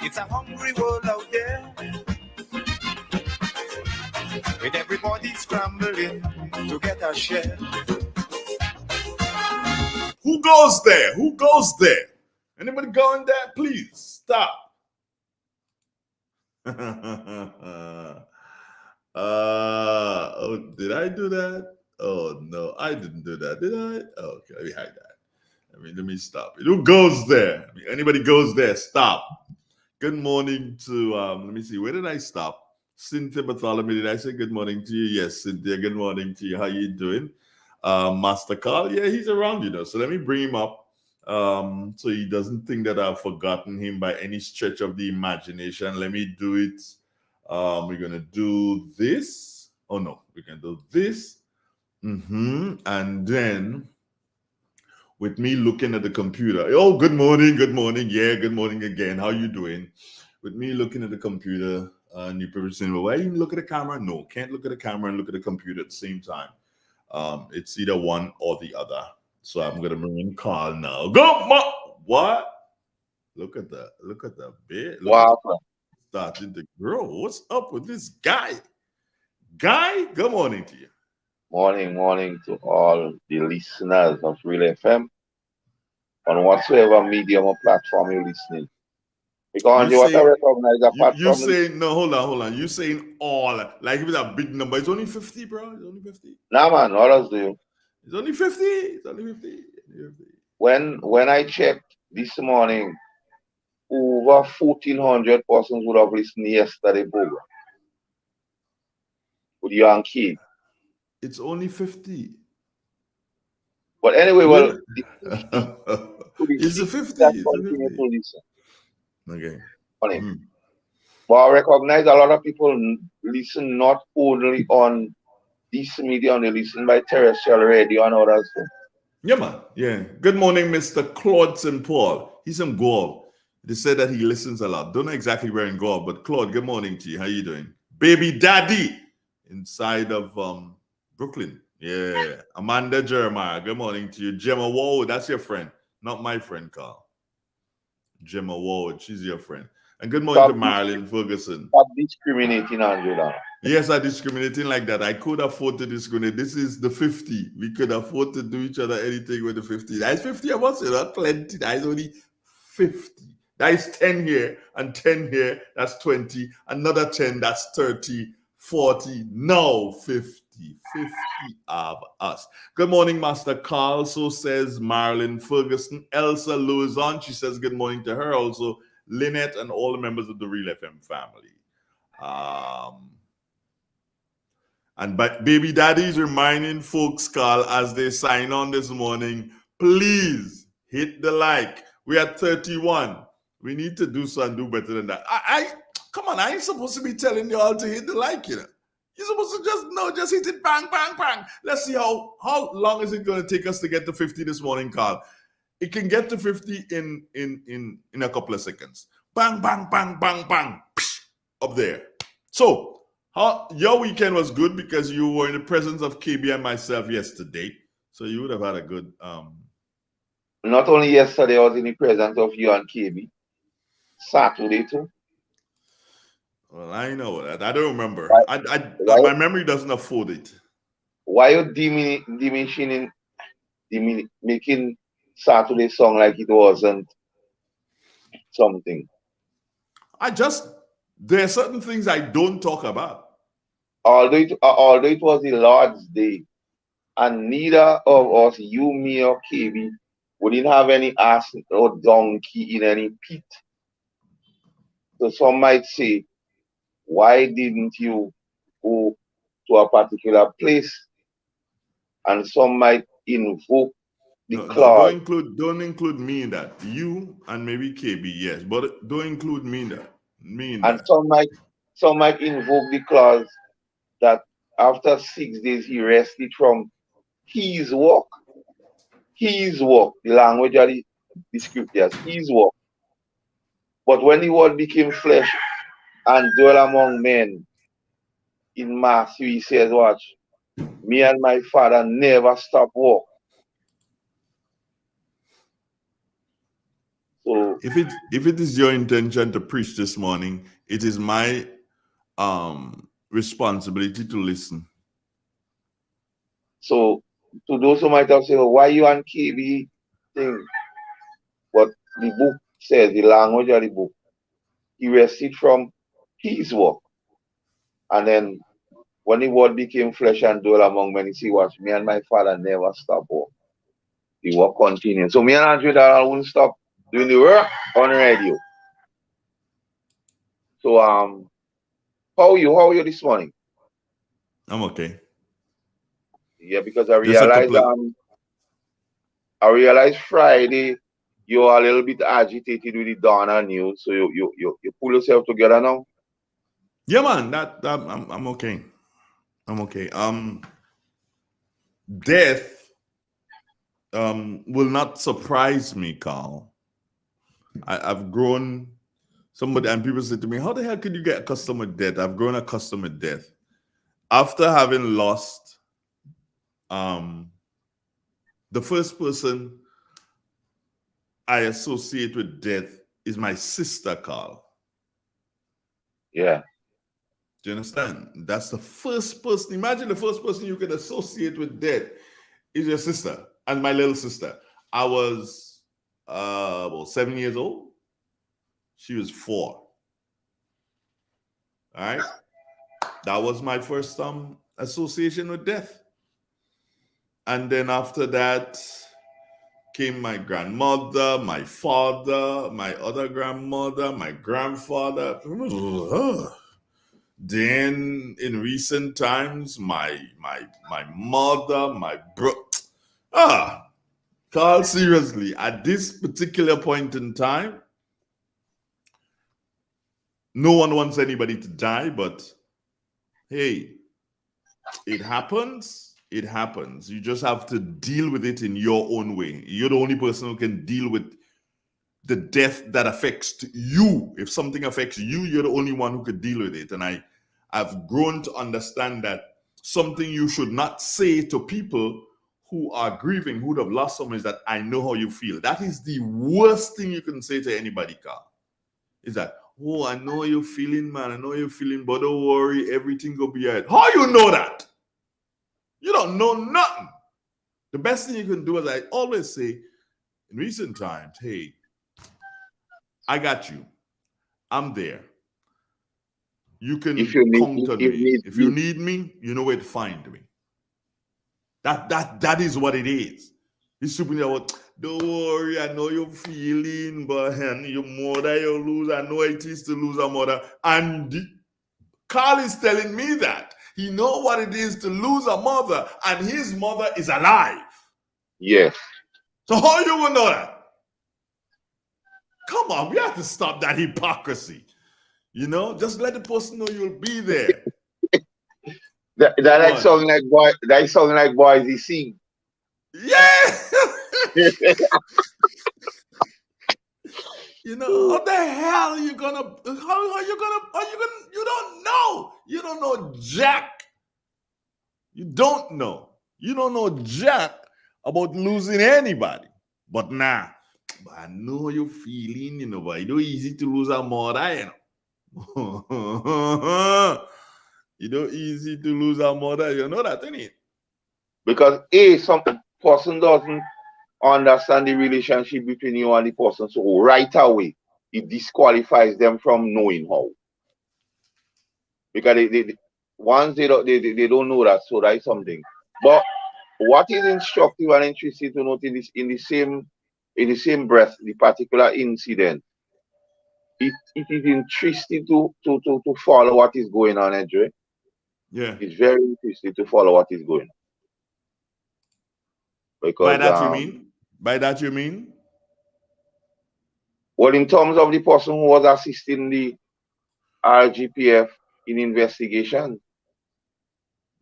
It's a hungry world out there, with everybody scrambling to get a share. Who goes there? Who goes there? Anybody going there? Please stop. Oh, did I do that? Oh no, I didn't do that. Did I? Oh, okay, let me hide that. Let me stop it. Who goes there? Anybody goes there? Stop. Good morning to let me see, where did I stop? Cynthia Bartholomew, did I say good morning to you? Yes, Cynthia, good morning to you. How you doing? Master Carl, yeah, he's around, so let me bring him up so he doesn't think that I've forgotten him by any stretch of the imagination. Let me do it. We're gonna do this. Oh no, we can do this. And then with me looking at the computer. Oh, good morning, good morning. Yeah, good morning again. How you doing? With me looking at the computer, and you're probably saying, well, why you look at the camera? No, can't look at the camera and look at the computer at the same time. It's either one or the other. So I'm gonna bring in Carl now. Go, what? Look at that. Look at that bit. Wow. Starting to grow. What's up with this guy? Guy, good morning to you. Morning to all the listeners of Real FM on whatsoever medium or platform you're listening. Because you want to recognize a platform. You saying, no, hold on. You saying all, like if it's a big number, it's only 50, bro. It's only 50. Nah, man, what else do you? It's only 50. It's only 50. When I checked this morning, over 1,400 persons would have listened yesterday, program. With you and Key. It's only 50. But anyway, well, it's a 50. Okay. But I recognize a lot of people listen not only on this medium, they listen by terrestrial radio and others. Yeah, man. Yeah. Good morning, Mr. Claude St. Paul. He's in Gaul. They said that he listens a lot. Don't know exactly where in Gaul, but Claude, good morning to you. How you doing? Baby Daddy inside of Brooklyn. Yeah. Amanda Jeremiah, good morning to you. Gemma Ward, that's your friend. Not my friend, Carl. Gemma Ward, she's your friend. And good morning to Marilyn Ferguson. Stop discriminating, Angela. Yes, I'm discriminating like that. I could afford to discriminate. This is the 50. We could afford to do each other anything with the 50. That's 50 of us, plenty. That is only 50. That is 10 here and 10 here. That's 20. Another 10, that's 30, 40. No, 50. 50 of us. Good morning, Master Carl. So says Marilyn Ferguson. Elsa Louison, she says good morning to her. Also, Lynette and all the members of the Real FM family. But Baby Daddy is reminding folks, Carl, as they sign on this morning, please hit the like. We are 31. We need to do so and do better than that. Come on, I ain't supposed to be telling you all to hit the like, You're supposed to just hit it, bang, bang, bang. Let's see how long is it going to take us to get to 50 this morning, Carl. It can get to 50 in a couple of seconds. Bang, bang, bang, bang, bang. Psh, up there. So, your weekend was good because you were in the presence of KB and myself yesterday. So you would have had a good... Not only yesterday, I was in the presence of you and KB. Saturday too. Well, I know that. I don't remember. My memory doesn't afford it. Why you making Saturday song like it wasn't something? There are certain things I don't talk about. Although it was the Lord's Day, and neither of us, you, me, or KB, we didn't have any ass or donkey in any pit. So some might say, why didn't you go to a particular place? And some might invoke the clause. Don't include me in that. You and maybe KB, yes, but don't include me in that. Some might invoke the clause that after 6 days, he rested from his work. His work, the language of the scriptures, his work. But when the word became flesh and dwelt among men in Matthew, he says, watch, me and my father never stop work. So if it is your intention to preach this morning, it is my responsibility to listen. So to those who might have said, why you on KB thing? But the book says, the language of the book, he rested from his work. And then when the word became flesh and dwelt among men, he see, watch, me and my father never stop work. The work continued. So me and Andrew I wouldn't stop doing the work on radio. So how are you this morning? I'm okay. Yeah, because I Just a realized couple Friday you're a little bit agitated with the Donna news. So you pull yourself together now? Yeah, man, I'm okay. I'm okay. Death will not surprise me, Carl. I've grown. Somebody and people say to me, "How the hell could you get accustomed with death?" I've grown accustomed with death after having lost. The first person I associate with death is my sister, Carl. Yeah. Do you understand? That's the first person. Imagine the first person you can associate with death is your sister and my little sister. I was 7 years old. She was 4. All right. That was my first association with death. And then after that came my grandmother, my father, my other grandmother, my grandfather. Then in recent times, my mother, my bro. Carl, seriously, at this particular point in time, no one wants anybody to die, but hey, it happens. It happens. You just have to deal with it in your own way. You're the only person who can deal with the death that affects you. If something affects you, you're the only one who could deal with it. And I've grown to understand that something you should not say to people who are grieving, who have lost someone, is that I know how you feel. That is the worst thing you can say to anybody, Carl. Is that, oh, I know you're feeling, man. I know you're feeling, but don't worry, everything will be all right. How you know that? You don't know nothing. The best thing you can do, as I always say in recent times, hey, I got you. I'm there. You can count on me. If you need me, you know where to find me. That is what it is. It's super. Don't worry, I know you're feeling, but your mother you lose. I know it is to lose a mother. And Carl is telling me that he knows what it is to lose a mother, and his mother is alive. Yes. So how you will know that? Come on, we have to stop that hypocrisy. You know, just let the person know you'll be there. That sounding like boy. That sounding like boys he sing. Yeah. You know, what the hell are you gonna? How are you gonna? You don't know. You don't know jack. You don't know. You don't know jack about losing anybody. But nah, I know you're feeling. You know, but it's not easy to lose a mother. You know. It's not easy to lose a mother. You know that, innit? Because some person doesn't understand the relationship between you and the person, so right away it disqualifies them from knowing how. Because they once they don't know that, so that is something. But what is instructive and interesting to note in the same breath, the particular incident, it is interesting to follow what is going on, Andre. Yeah. It's very interesting to follow what is going on. Because by that you mean? By that you mean? Well, in terms of the person who was assisting the RGPF in investigation,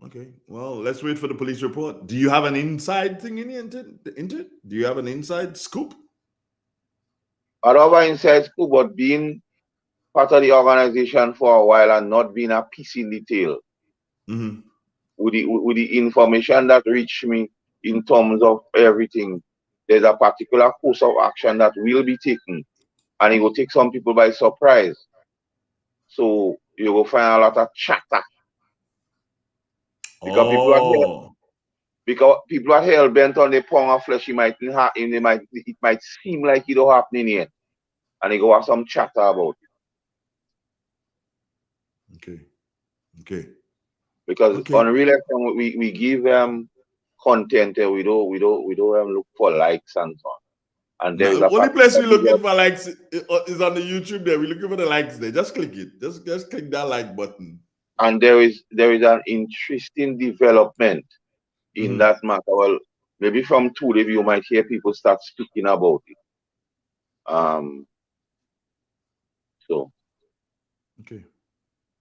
Okay. Well, let's wait for the police report. Do you have an inside thing into it? Do you have an inside scoop? I don't have an inside scoop, but being part of the organization for a while and not being a piece in detail, Mm-hmm. with the information that reached me in terms of everything, there's a particular course of action that will be taken, and it will take some people by surprise. So you will find a lot of chatter because people are hell bent on the pound of flesh. It might seem like it don't happening yet, and they go have some chatter about it. Okay. Because on real FM, we give them content and we don't look for likes and so on. And there is a only place we're looking for likes is on the YouTube there. We're looking for the likes there. Just click it. Just click that like button. And there is an interesting development in that matter. Well, maybe from today you might hear people start speaking about it. So okay.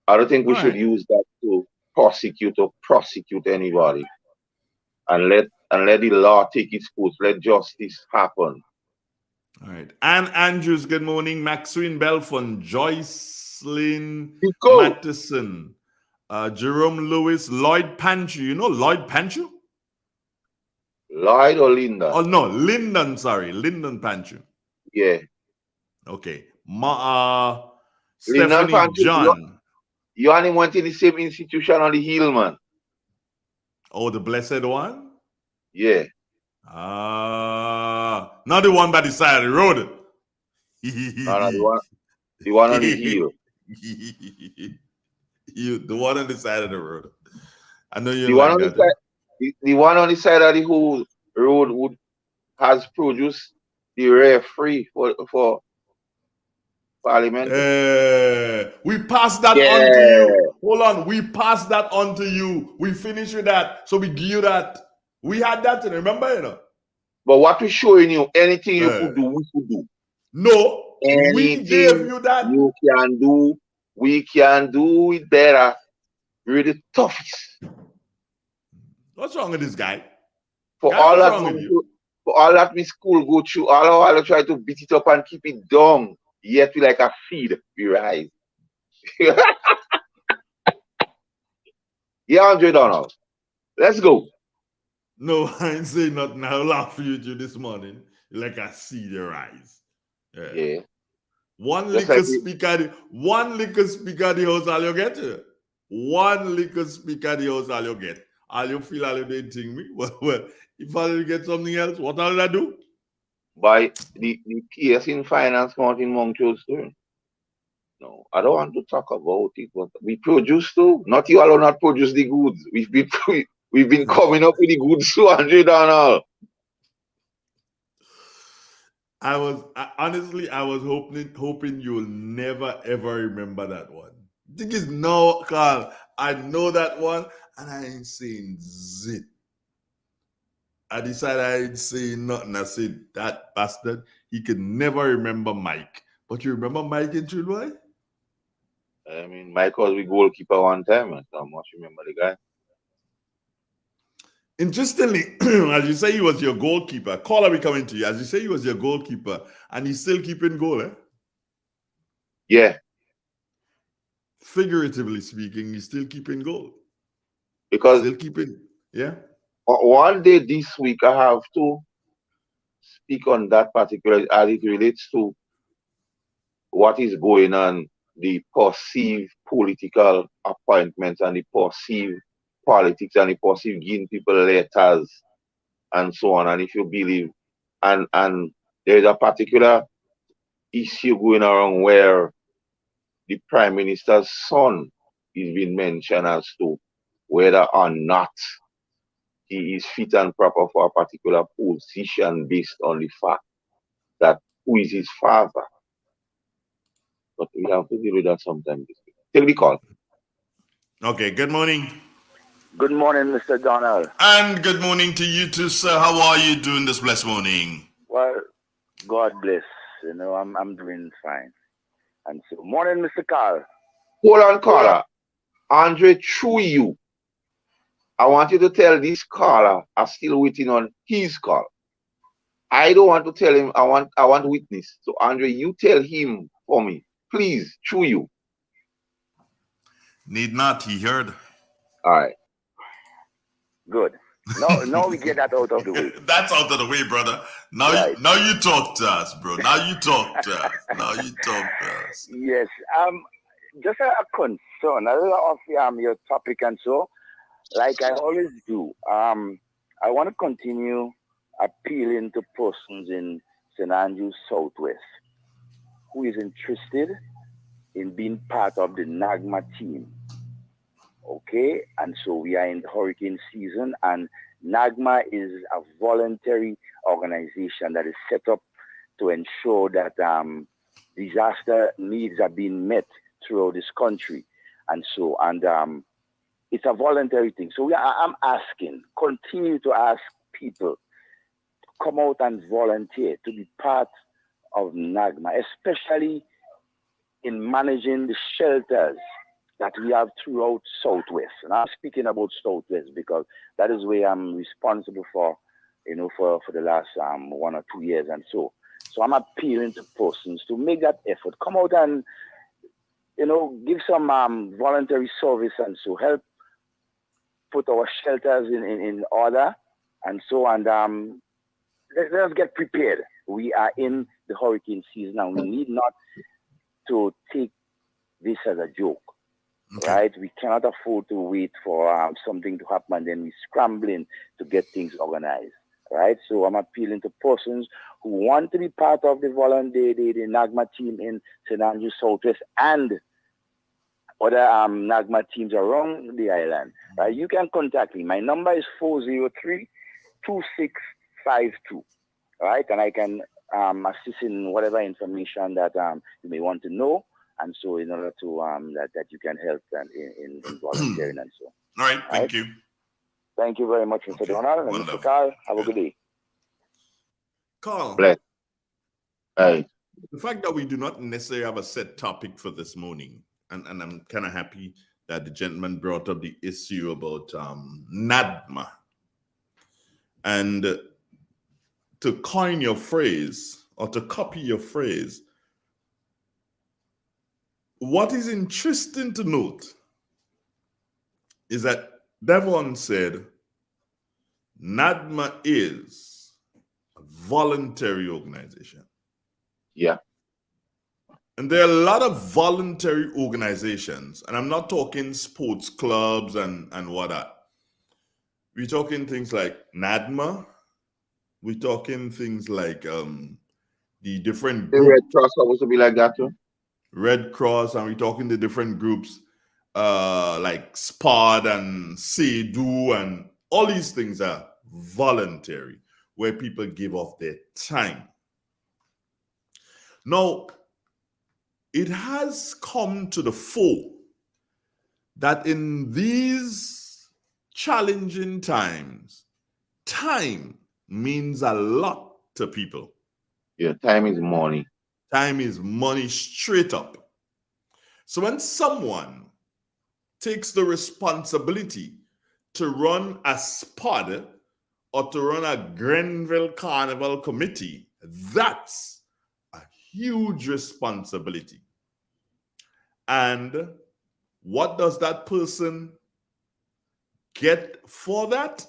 I don't think we should use that to prosecute anybody. And let the law take its course. Let justice happen. All right. Ann Andrews, good morning. Maxine Belfon, Joycelyn Mattison, Jerome Lewis, Lloyd Panchu. You know Lloyd Panchu? Lloyd or Lyndon? Oh, no, Lyndon, sorry. Lyndon Panchu. Yeah. Okay. Lyndon Stephanie Panchu, John. You only went in the same institution on the hill, man. Oh, the blessed one? Yeah. Not the one by the side of the road. No, the one on the hill. The one on the side of the road. I know you the like one that. The one on the side of the whole road has produced the referee for Parliament. We passed that on to you. Hold on. We passed that on to you. We finished with that. So we give you that. We had that, remember, you know. But what we're showing you, anything you could do, we could do. No, anything we gave you that. You can do, we can do it better. We're the toughest. What's wrong with this guy? For all that we school go through, all I try to beat it up and keep it down. Yet we like a feed, we rise. Yeah, Andre Donald. Let's go. No, I ain't saying nothing. I'll laugh at you this morning. Like I see the rise. Yeah. One liquor speaker at the house, all you get. One liquor speaker at the house, all you get. All you feel, all you don't think me. Well, if I get something else, what all I do? By the PS in finance counting Montrose too. No, I don't want to talk about it, but we produce too. Not you alone not produce the goods. We've been coming up with the goods too, Andre Donald. I was hoping you'll never ever remember that one. The thing is, no, Carl, I know that one, and I ain't saying zit. I decided I ain't saying nothing. I said that bastard, he can never remember Mike. But you remember Mike in Trinway? I mean, Mike was the goalkeeper one time, and so much remember the guy. Interestingly, as you say he was your goalkeeper, caller be coming to you. As you say he was your goalkeeper, and he's still keeping goal, eh? Yeah. Figuratively speaking, he's still keeping goal. Because still keeping, yeah. One day this week I have to speak on that particular as it relates to what is going on, the perceived political appointments and the perceived politics and the perceived giving people letters and so on. And if you believe, and there is a particular issue going around where the Prime Minister's son is being mentioned as to whether or not he is fit and proper for a particular position based on the fact that who is his father. But we have to deal with that sometime this week. Take the call. Okay, good morning. Good morning, Mr. Donald. And good morning to you too, sir. How are you doing this blessed morning? Well, God bless. You know, I'm doing fine. And so, morning, Mr. Carl. Hold on, caller. Andre, through you. I want you to tell this caller I'm still waiting on his call. I don't want to tell him. I want witness. So Andre, you tell him for me, please, through you. Need not, he heard. All right. Good. Now we get that out of the way. That's out of the way, brother. Now, Right. now you talk to us, bro. Now you talk to us. Now you talk to us. Yes. Just a concern, a little of your topic and so, like I always do. I want to continue appealing to persons in St. Andrews Southwest who is interested in being part of the NAGMA team. Okay, and so we are in the hurricane season, and NAGMA is a voluntary organization that is set up to ensure that disaster needs are being met throughout this country. And so, it's a voluntary thing. So I'm asking, continue to ask people to come out and volunteer to be part of NAGMA, especially in managing the shelters that we have throughout Southwest. And I'm speaking about Southwest because that is where I'm responsible for, for the last 1 or 2 years and so. So I'm appealing to persons to make that effort. Come out and, give some voluntary service and so help put our shelters in order and so. And let's get prepared. We are in the hurricane season and we need not to take this as a joke. Okay. Right? We cannot afford to wait for something to happen and then we're scrambling to get things organized. Right? So I'm appealing to persons who want to be part of the NAGMA team in St. Andrews Southwest and other NAGMA teams around the island. Right? You can contact me. My number is 403-2652. Right? And I can assist in whatever information that you may want to know. And so in order to that you can help them in volunteering and so. All right, thank you. Thank you very much, Mr. Donald. And Mr. Carl, have a good day. Carl. Bless. Hey. The fact that we do not necessarily have a set topic for this morning, and I'm kind of happy that the gentleman brought up the issue about NADMA. And to coin your phrase, or to copy your phrase, what is interesting to note is that Devon said NADMA is a voluntary organization. Yeah. And there are a lot of voluntary organizations, and I'm not talking sports clubs and whatnot. We're talking things like NADMA. We're talking things like the different The Red Cross supposed to be like that too. Red Cross, and we're talking the different groups like SPOD and SEDU, and all these things are voluntary, where people give off their time. Now, it has come to the fore that in these challenging times, time means a lot to people. Yeah, time is money. Time is money straight up. So when someone takes the responsibility to run a SPOD or to run a Grenville Carnival committee, that's a huge responsibility. And what does that person get for that?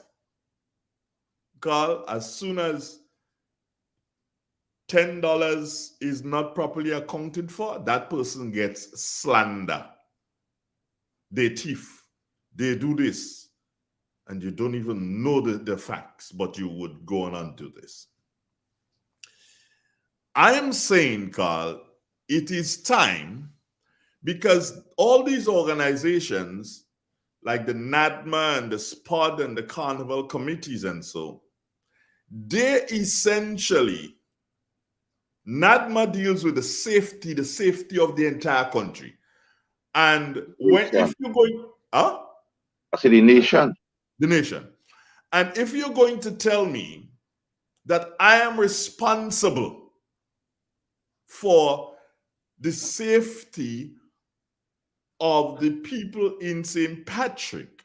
Carl, as soon as $10 is not properly accounted for, that person gets slander. They thief. They do this. And you don't even know the facts, but you would go on and do this. I am saying, Carl, it is time, because all these organizations, like the NADMA and the SPOD and the Carnival committees and so, they essentially, NADMA deals with the safety of the entire country. And if you're going, I said the nation. The nation. And if you're going to tell me that I am responsible for the safety of the people in St. Patrick,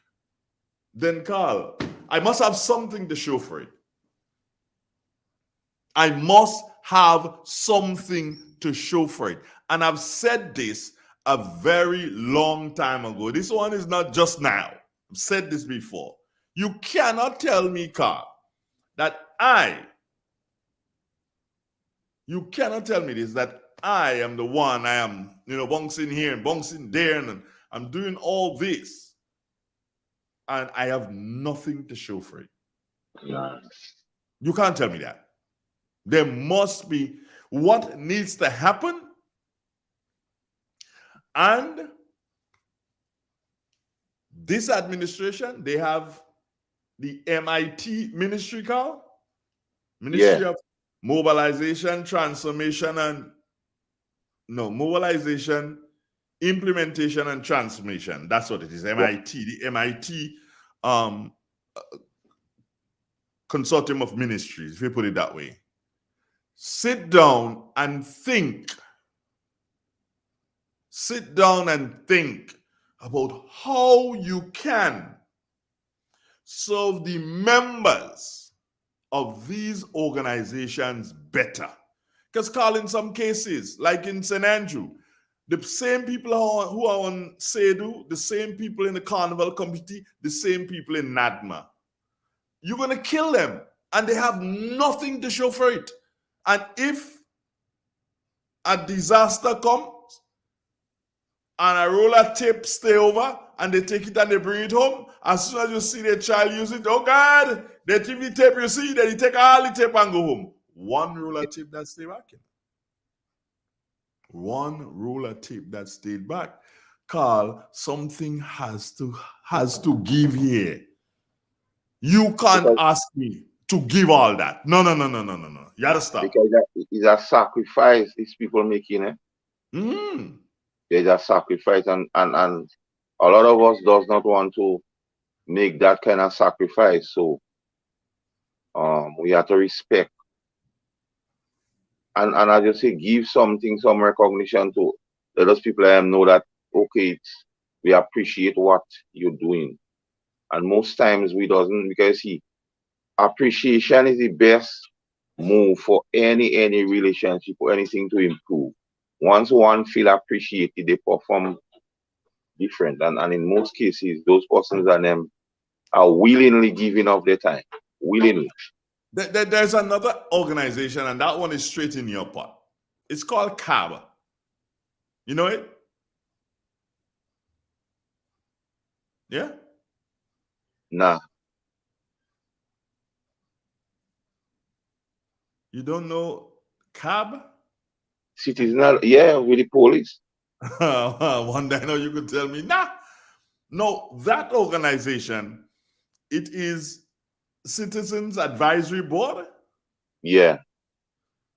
then Carl, I must have something to show for it. I must have something to show for it. And I've said this a very long time ago. This one is not just now. I've said this before. You cannot tell me, Carl, that you cannot tell me this, that I am the one, I am, bouncing here and bouncing there, and I'm doing all this, and I have nothing to show for it. Yeah. You can't tell me that. There must be what needs to happen, and this administration, they have the MIT ministry, Carl, Ministry of Mobilization, Transformation, and Mobilization, Implementation, and Transformation. That's what it is. MIT, the MIT Consortium of Ministries, if you put it that way. Sit down and think. Sit down and think about how you can serve the members of these organizations better. Because, Carl, in some cases, like in St. Andrew, the same people who are on SEDU, the same people in the Carnival committee, the same people in NADMA. You're going to kill them, and they have nothing to show for it. And if a disaster comes, and a roll of tape stay over, and they take it and they bring it home, as soon as you see their child use it, oh God, the TV tape you see, then you take all the tape and go home. One roll of tape that stay back. One roll of tape that stayed back. Carl, something has to give here. You can't ask me to give all that. No. You gotta stop. Because it's a sacrifice these people making, There's a sacrifice, and a lot of us does not want to make that kind of sacrifice. So we have to respect. And I just say give some recognition to let those people know that okay, we appreciate what you're doing. And most times we doesn't, because see, appreciation is the best move for any relationship or anything to improve. Once one feel appreciated, they perform different. And in most cases, those persons and them are willingly giving up their time. Willingly. There's another organization, and that one is straight in your pot. It's called CAB. You know it? Yeah? Nah. You don't know CAB? Citizen, yeah, with the police. One day I know you could tell me, nah. No, that organization, it is Citizens Advisory Board. Yeah.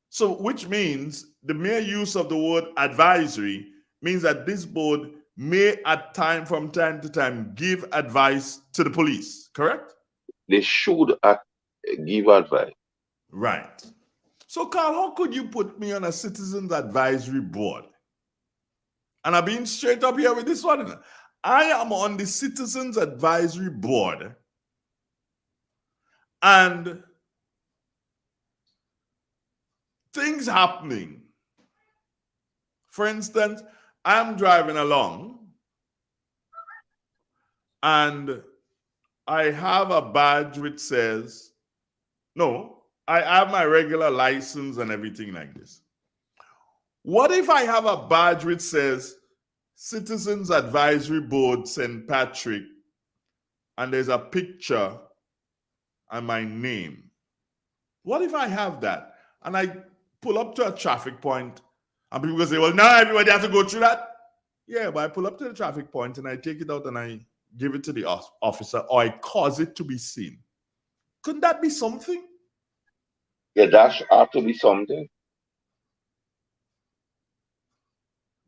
So, which means the mere use of the word advisory means that this board may from time to time give advice to the police, correct? They should give advice. Right. So, Carl, how could you put me on a Citizens Advisory Board? And I'm being straight up here with this one. I am on the Citizens Advisory Board, and things happening. For instance, I'm driving along, and I have a badge which says, no, I have my regular license and everything like this. What if I have a badge which says Citizens Advisory Board St. Patrick, and there's a picture and my name? What if I have that and I pull up to a traffic point and people say, well, now everybody has to go through that? Yeah, but I pull up to the traffic point and I take it out and I give it to the officer, or I cause it to be seen. Couldn't that be something? Yeah, that ought to be something.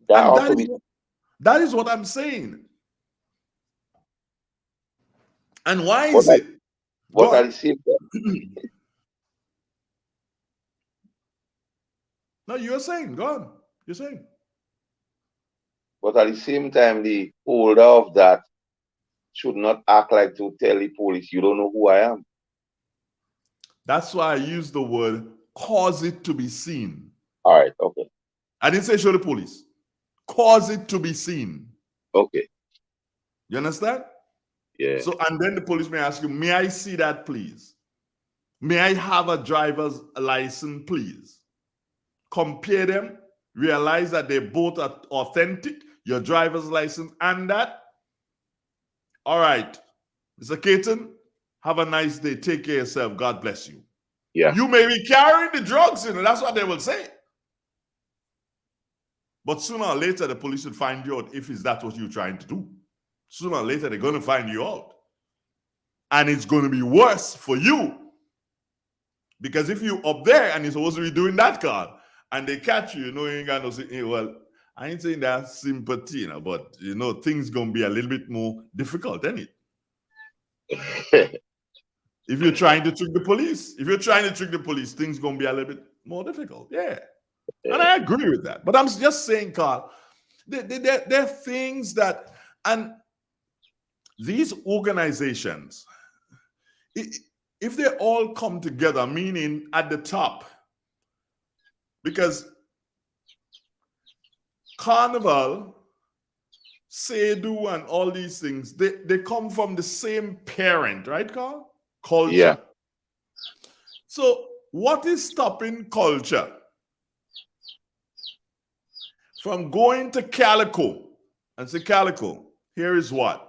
That is what I'm saying. And why is it? But at the same time, no, you're saying, go on. You're saying. But at the same time, the holder of that should not act like to tell the police you don't know who I am. That's why I use the word cause it to be seen. All right, okay. I didn't say show the police. Cause it to be seen. Okay. You understand? Yeah. So, and then the police may ask you, may I see that, please? May I have a driver's license, please? Compare them, realize that they both are authentic, your driver's license and that. All right, Mr. Caton, have a nice day. Take care of yourself. God bless you. Yeah. You may be carrying the drugs, that's what they will say. But sooner or later, the police will find you out if that's what you're trying to do. Sooner or later, they're going to find you out. And it's going to be worse for you. Because if you up there and you're supposed to be doing that car, and they catch you, you ain't got no, well, I ain't saying that sympathy, but, things going to be a little bit more difficult, ain't it? If you're trying to trick the police, things going to be a little bit more difficult. Yeah. And I agree with that. But I'm just saying, Carl, there are things that, and these organizations, if they all come together, meaning at the top, because Carnival, Sedu, and all these things, they come from the same parent, right, Carl? Culture. Yeah. So what is stopping culture from going to Calico and say, Calico, here is what.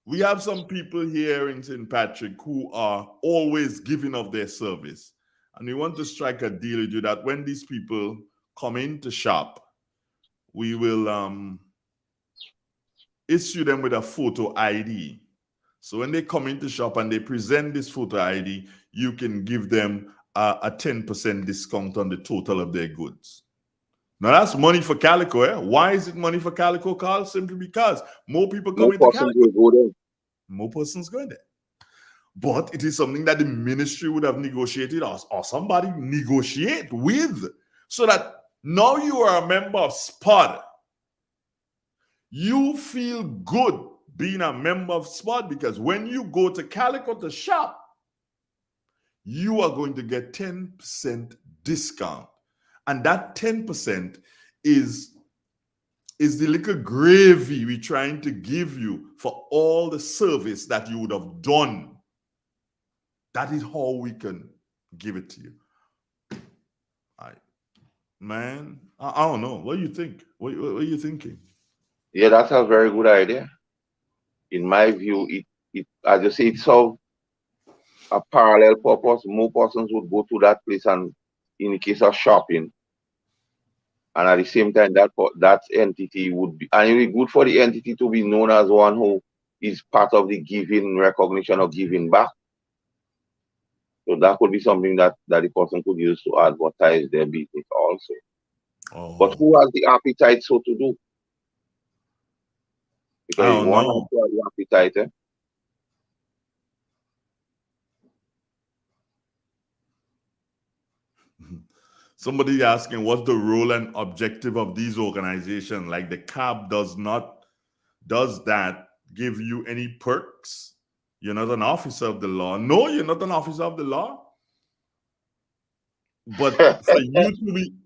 We have some people here in St. Patrick who are always giving of their service. And we want to strike a deal with you that when these people come in to shop, we will issue them with a photo ID. So when they come into shop and they present this photo ID, you can give them a 10% discount on the total of their goods. Now that's money for Calico. Eh? Why is it money for Calico, Carl? Simply because more people come into Calico. More persons going there. But it is something that the ministry would have negotiated or somebody negotiate with, so that now you are a member of SPOD. You feel good being a member of SPOD, because when you go to Calico to shop, you are going to get 10% discount. And that 10% is the little gravy we're trying to give you for all the service that you would have done. That is how we can give it to you. Man, I don't know. What do you think? What are you thinking? Yeah, that's a very good idea. In my view, it as you say, it's so a parallel purpose. More persons would go to that place, and in the case of shopping, and at the same time, that entity would be, and it would be good for the entity to be known as one who is part of the giving recognition or giving back. So that could be something that the person could use to advertise their business also. Oh. But who has the appetite so to do? Because one has to have the appetite. Eh? Somebody asking, what's the role and objective of these organizations? Like the CAB does that give you any perks? You're not an officer of the law. No, you're not an officer of the law. But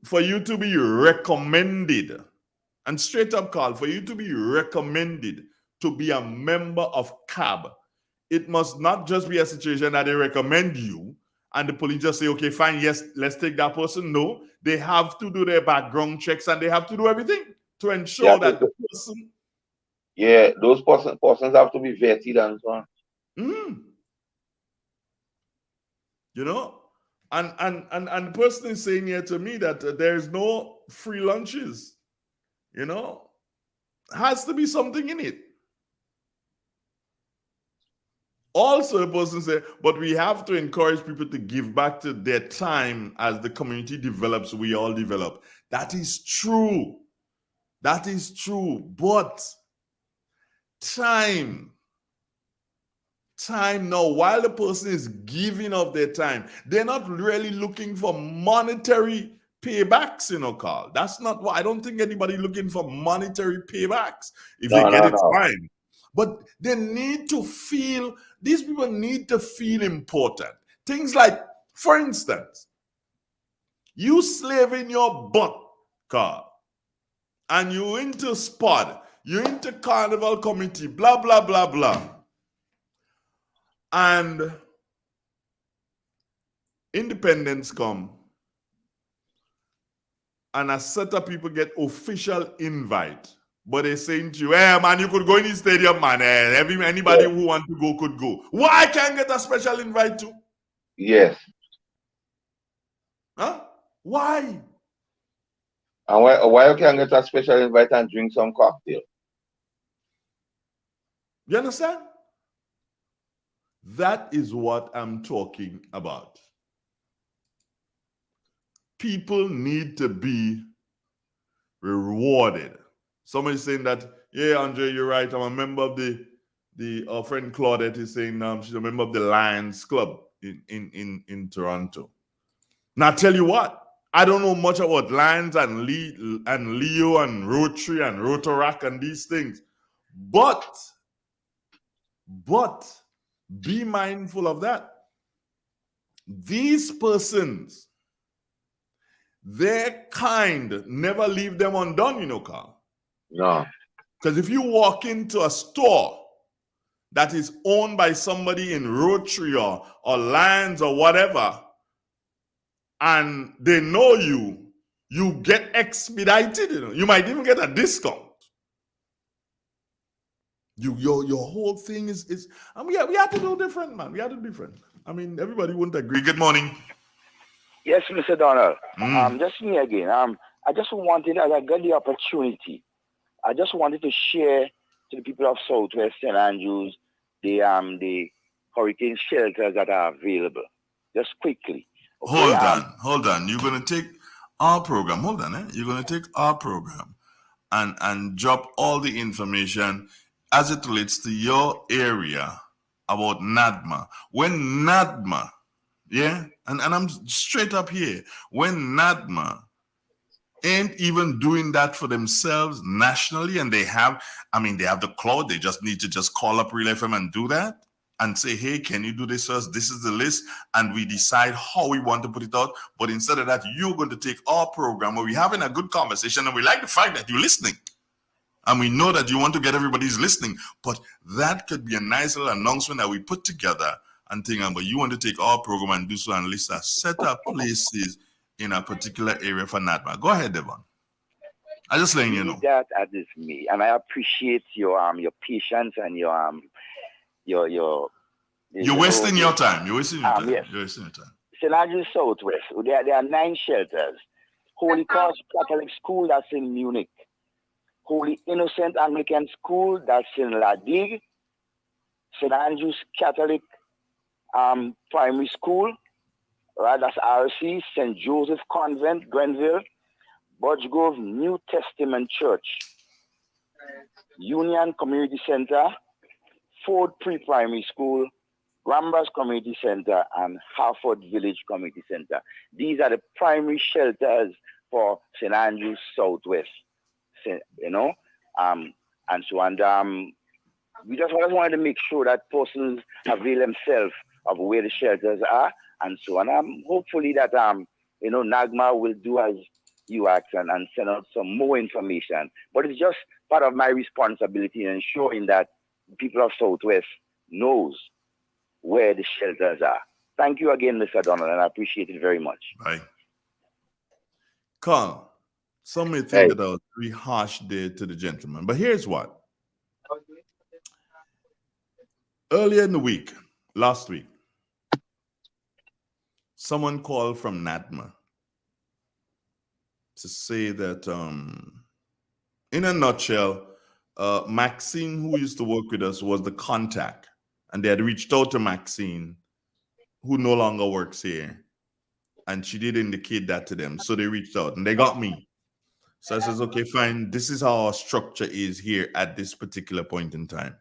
for you to be recommended, and straight up, Carl, for you to be recommended to be a member of CAB, it must not just be a situation that they recommend you and the police just say, okay, fine, yes, let's take that person. No, they have to do their background checks and they have to do everything to ensure that the person. Yeah, those persons have to be vetted and so on. You know, and the person is saying here to me that there's no free lunches. You know, has to be something in it. Also, the person said, but we have to encourage people to give back to their time as the community develops, we all develop. That is true. That is true. But time now, while the person is giving of their time, they're not really looking for monetary paybacks, you know, Carl. That's not what I don't think anybody looking for monetary paybacks. If they get it, fine. But they need to feel, these people need to feel important. Things like, for instance, you slaving your butt, Carl, and you into spot, you into Carnival committee, blah, blah, blah, blah. And independence come, and a set of people get official invite. But they're saying to you, hey man, you could go in the stadium, man. Anybody who want to go could go. Why can't get a special invite too? Yes. Huh? Why? And why you can't get a special invite and drink some cocktail? You understand? That is what I'm talking about. People need to be rewarded. Somebody's saying that, yeah, Andre, you're right. I'm a member of our friend Claudette is saying she's a member of the Lions Club in Toronto. Now, I tell you what, I don't know much about Lions and Leo and Rotary and Rotaract and these things, but be mindful of that. These persons, their kind never leave them undone, you know, Carl. No. Because if you walk into a store that is owned by somebody in Rotary or Lions or whatever, and they know you, you get expedited. You know? You might even get a discount. Your whole thing is I mean, we have to do different, man. We have to do different. I mean, everybody wouldn't agree. Good morning. Yes, Mr. Donald. Just me again. I just wanted, as I got the opportunity, I just wanted to share to the people of Southwest St. Andrews the hurricane shelters that are available. Just quickly. Okay, Hold on. You're gonna take our program. Hold on, You're gonna take our program and drop all the information as it relates to your area about NADMA. When NADMA, yeah, and I'm straight up here, when NADMA ain't even doing that for themselves nationally, and they have the cloud, they just need to just call up Real FM and do that and say, hey, can you do this for us? This is the list, and we decide how we want to put it out. But instead of that, you're going to take our program where we're having a good conversation, and we like the fact that you're listening. And we know that you want to get everybody's listening, but that could be a nice little announcement that we put together and think, but you want to take our program and do so and list a set of places in a particular area for NADMA. Go ahead, Devon. I just letting you know. That is me, and I appreciate your patience and your You're wasting your time. You're wasting your time. Yes. You're wasting your time. St. Andrews Southwest. There are 9 shelters. Holy Cross Catholic School, that's in Munich. Holy Innocent Anglican School, that's in La Digue. St. Andrews Catholic Primary School, right? That's RC. St. Joseph Convent, Grenville. Budge New Testament Church. Union Community Center. Ford Pre-Primary School. Rambas Community Center and Harford Village Community Center. These are the primary shelters for St. Andrews Southwest. And so on. We just wanted to make sure that persons avail themselves of where the shelters are and so on. Hopefully that NAGMA will do as you ask and send out some more information. But it's just part of my responsibility in ensuring that people of Southwest knows where the shelters are. Thank you again, Mr. Donald, and I appreciate it very much. Right. Carl, some may think that I was very harsh there to the gentleman, but here's what. Earlier in the week, last week, someone called from NADMA to say that, in a nutshell, Maxine, who used to work with us, was the contact, and they had reached out to Maxine, who no longer works here, and she did indicate that to them. So they reached out, and they got me. So I says, okay, fine. This is how our structure is here at this particular point in time.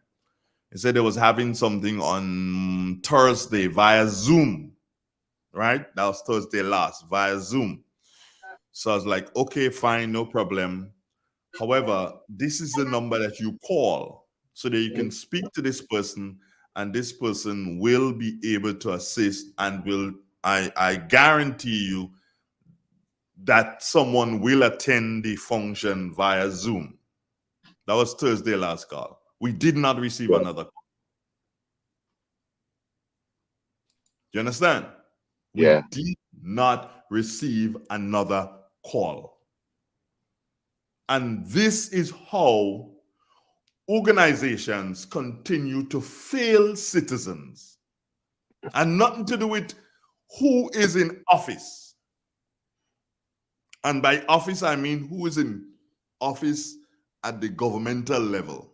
He said they was having something on Thursday via Zoom, right? That was Thursday last, via Zoom. So I was like, okay, fine, no problem. However, this is the number that you call so that you can speak to this person, and this person will be able to assist, and will, I guarantee you that someone will attend the function via Zoom. That was Thursday last call. We did not receive another call. You understand? Yeah. We did not receive another call. And this is how organizations continue to fail citizens. And nothing to do with who is in office. And by office, I mean who is in office at the governmental level.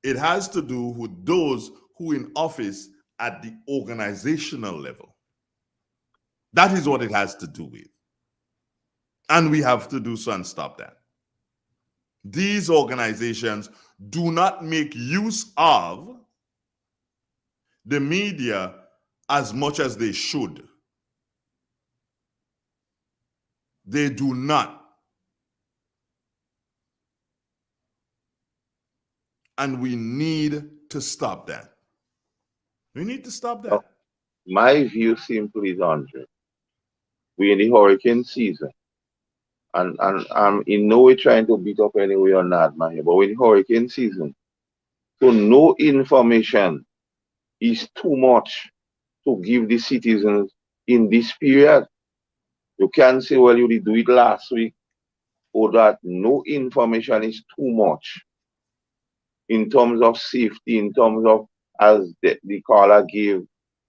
It has to do with those who are in office at the organizational level. That is what it has to do with. And we have to do so and stop that. These organizations do not make use of the media as much as they should. They do not. And we need to stop that. We need to stop that. My view simply is, Andre, we're in the hurricane season. And I'm in no way trying to beat up anyway or not, man, but we're in hurricane season. So no information is too much to give the citizens in this period. You can't say, well, you did do it last week, or that no information is too much in terms of safety, in terms of, as the caller gave,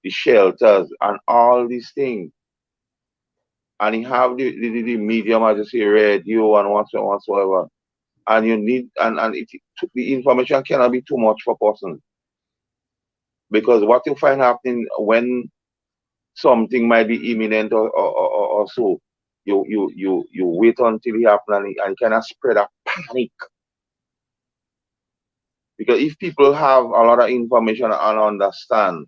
the shelters and all these things. And you have the medium, as you say, radio and whatsoever. And you need, the information cannot be too much for persons. Because what you find happening when something might be imminent or so, you wait until it happens and kind of spread a panic. Because if people have a lot of information and understand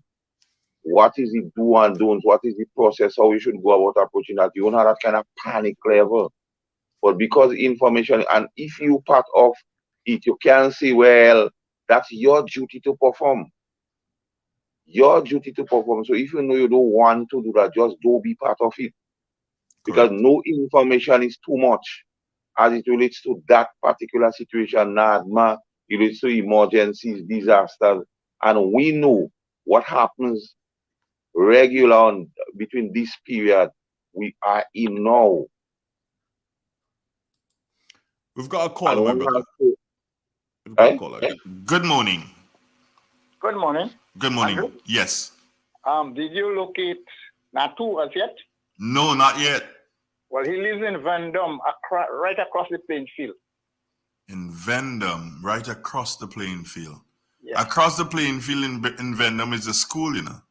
what is the do and don't, what is the process, how we should go about approaching that, you won't have that kind of panic level. But because information, and if you part of it, you can say, well, that's your duty to perform. Your duty to perform. So if you know you don't want to do that, just don't be part of it. Because no information is too much as it relates to that particular situation, NADMA, it relates to emergencies, disasters. And we know what happens regular on between this period we are in now. We've got a call, my brother. We've got a caller. Good morning. Good morning. Good morning. Andrew? Yes. Did you locate Natu as yet? No, not yet. Well, he lives in Vendome, right across the playing field. In Vendome, right across the playing field. Yes. Across the playing field in Vendome is a school, you know.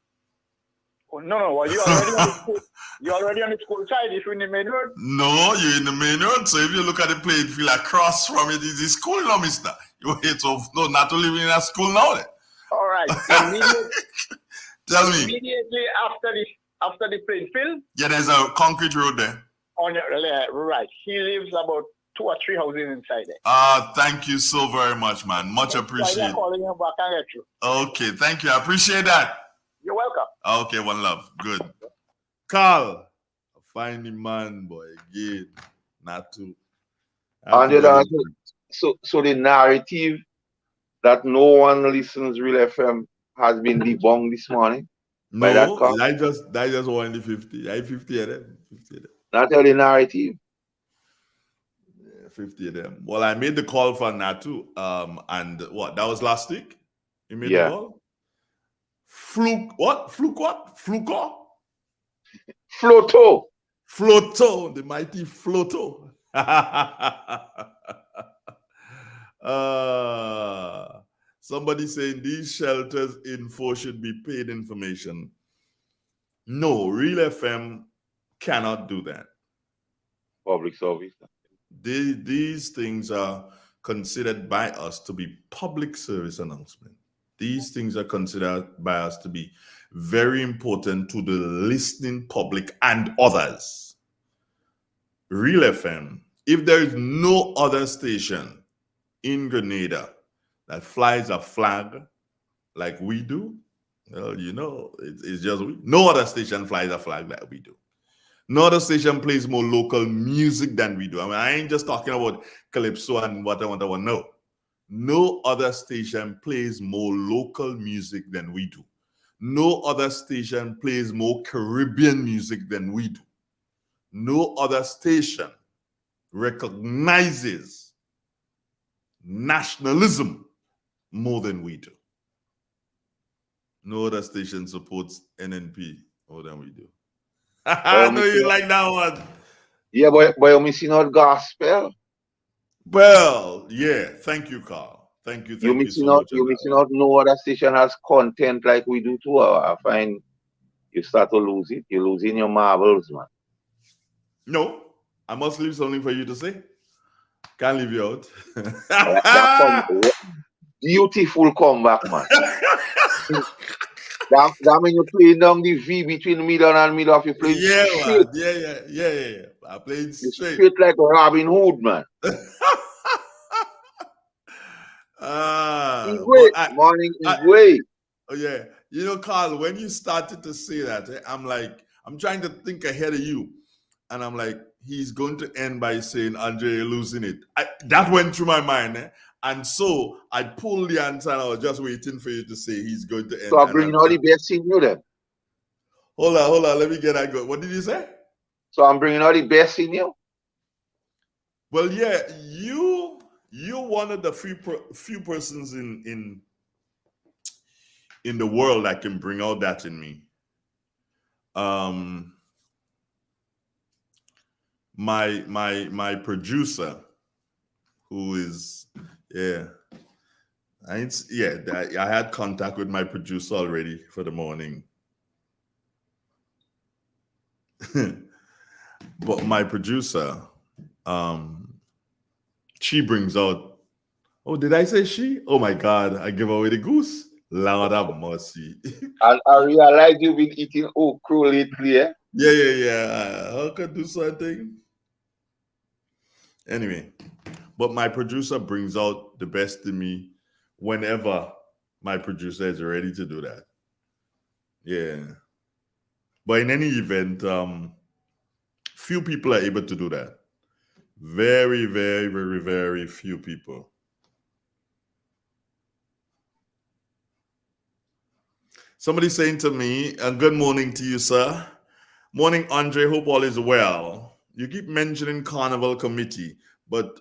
Oh, no. Well, you're already on the school. You're already on the school side. If you're in the main road. No, you're in the main road. So if you look at the playing field across from it is the school, no, mister. You hate so no, not to living in a school now. Then. All right. Tell me. Immediately after the playing field. Yeah, there's a concrete road there. On your right. He lives about 2 or 3 houses inside there. Thank you so very much, man. Much appreciated. Calling him back and get you. Okay, thank you. I appreciate that. You're welcome. Okay, one love. Good. Carl, find the man, boy. Again, not to. So the narrative that no one listens Real FM has been debunked this morning. No, by that call. I just won the 50. I 50 of them. 50 of them. Not the narrative. 50 of them. Well, I made the call for Natu. And what? That was last week? You made the call? Fluke what? Fluko? Floto, the mighty Floto. Somebody saying these shelters info should be paid information. No, Real FM cannot do that. Public service. These things are considered by us to be public service announcement. These things are considered by us to be very important to the listening public and others. Real FM, if there is no other station in Grenada that flies a flag like we do, well, it's just we. No other station flies a flag like we do. No other station plays more local music than we do. I mean, I ain't just talking about calypso and whatever. No. No other station plays more local music than we do. No other station plays more Caribbean music than we do. No other station recognizes nationalism more than we do. No other station supports NNP more than we do. I know you like that one. Yeah, but you're missing out gospel. Well, yeah. Thank you, Carl. Thank you so much. You're missing out. No other station has content like we do too. I find you start to lose it. You're losing your marbles, man. No, I must leave something for you to say. Can't leave you out. Beautiful comeback, man. That mean you playing down the V between middle and middle of you playing straight. Yeah. I played straight. Straight like Robin Hood, man. Morning Igwe. Oh yeah. Carl, when you started to say that, I'm trying to think ahead of you. And I'm like, he's going to end by saying, Andre, you're losing it. That went through my mind. And so I pulled the answer and I was just waiting for you to say he's going to end. So I'm bringing all the best in you then. Hold on. Let me get that going. What did you say? So I'm bringing all the best in you? Well, yeah, you're one of the few persons in the world that can bring out that in me. My producer, who is I had contact with my producer already for the morning. But my producer, she brings out. Oh, did I say she? Oh my God, I give away the goose. Lord have mercy. And I realize you've been eating okra lately, eh? Yeah. I could do something. Anyway, but my producer brings out the best in me whenever my producer is ready to do that. Yeah. But in any event, few people are able to do that. Very, very, very, very few people. Somebody saying to me, good morning to you, sir. Morning, Andre. Hope all is well. You keep mentioning Carnival Committee, but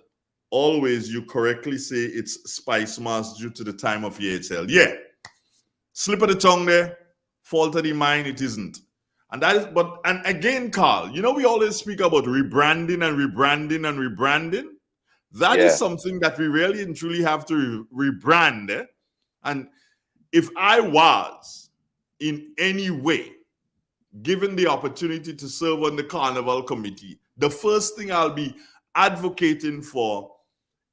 always you correctly say it's Spice Mass due to the time of year it's held. Yeah. Slip of the tongue there. Fault of the mind, it isn't. And that is, and again, Carl, we always speak about rebranding and rebranding and rebranding. That is something that we really and truly have to rebrand. Eh? And if I was in any way given the opportunity to serve on the Carnival Committee, the first thing I'll be advocating for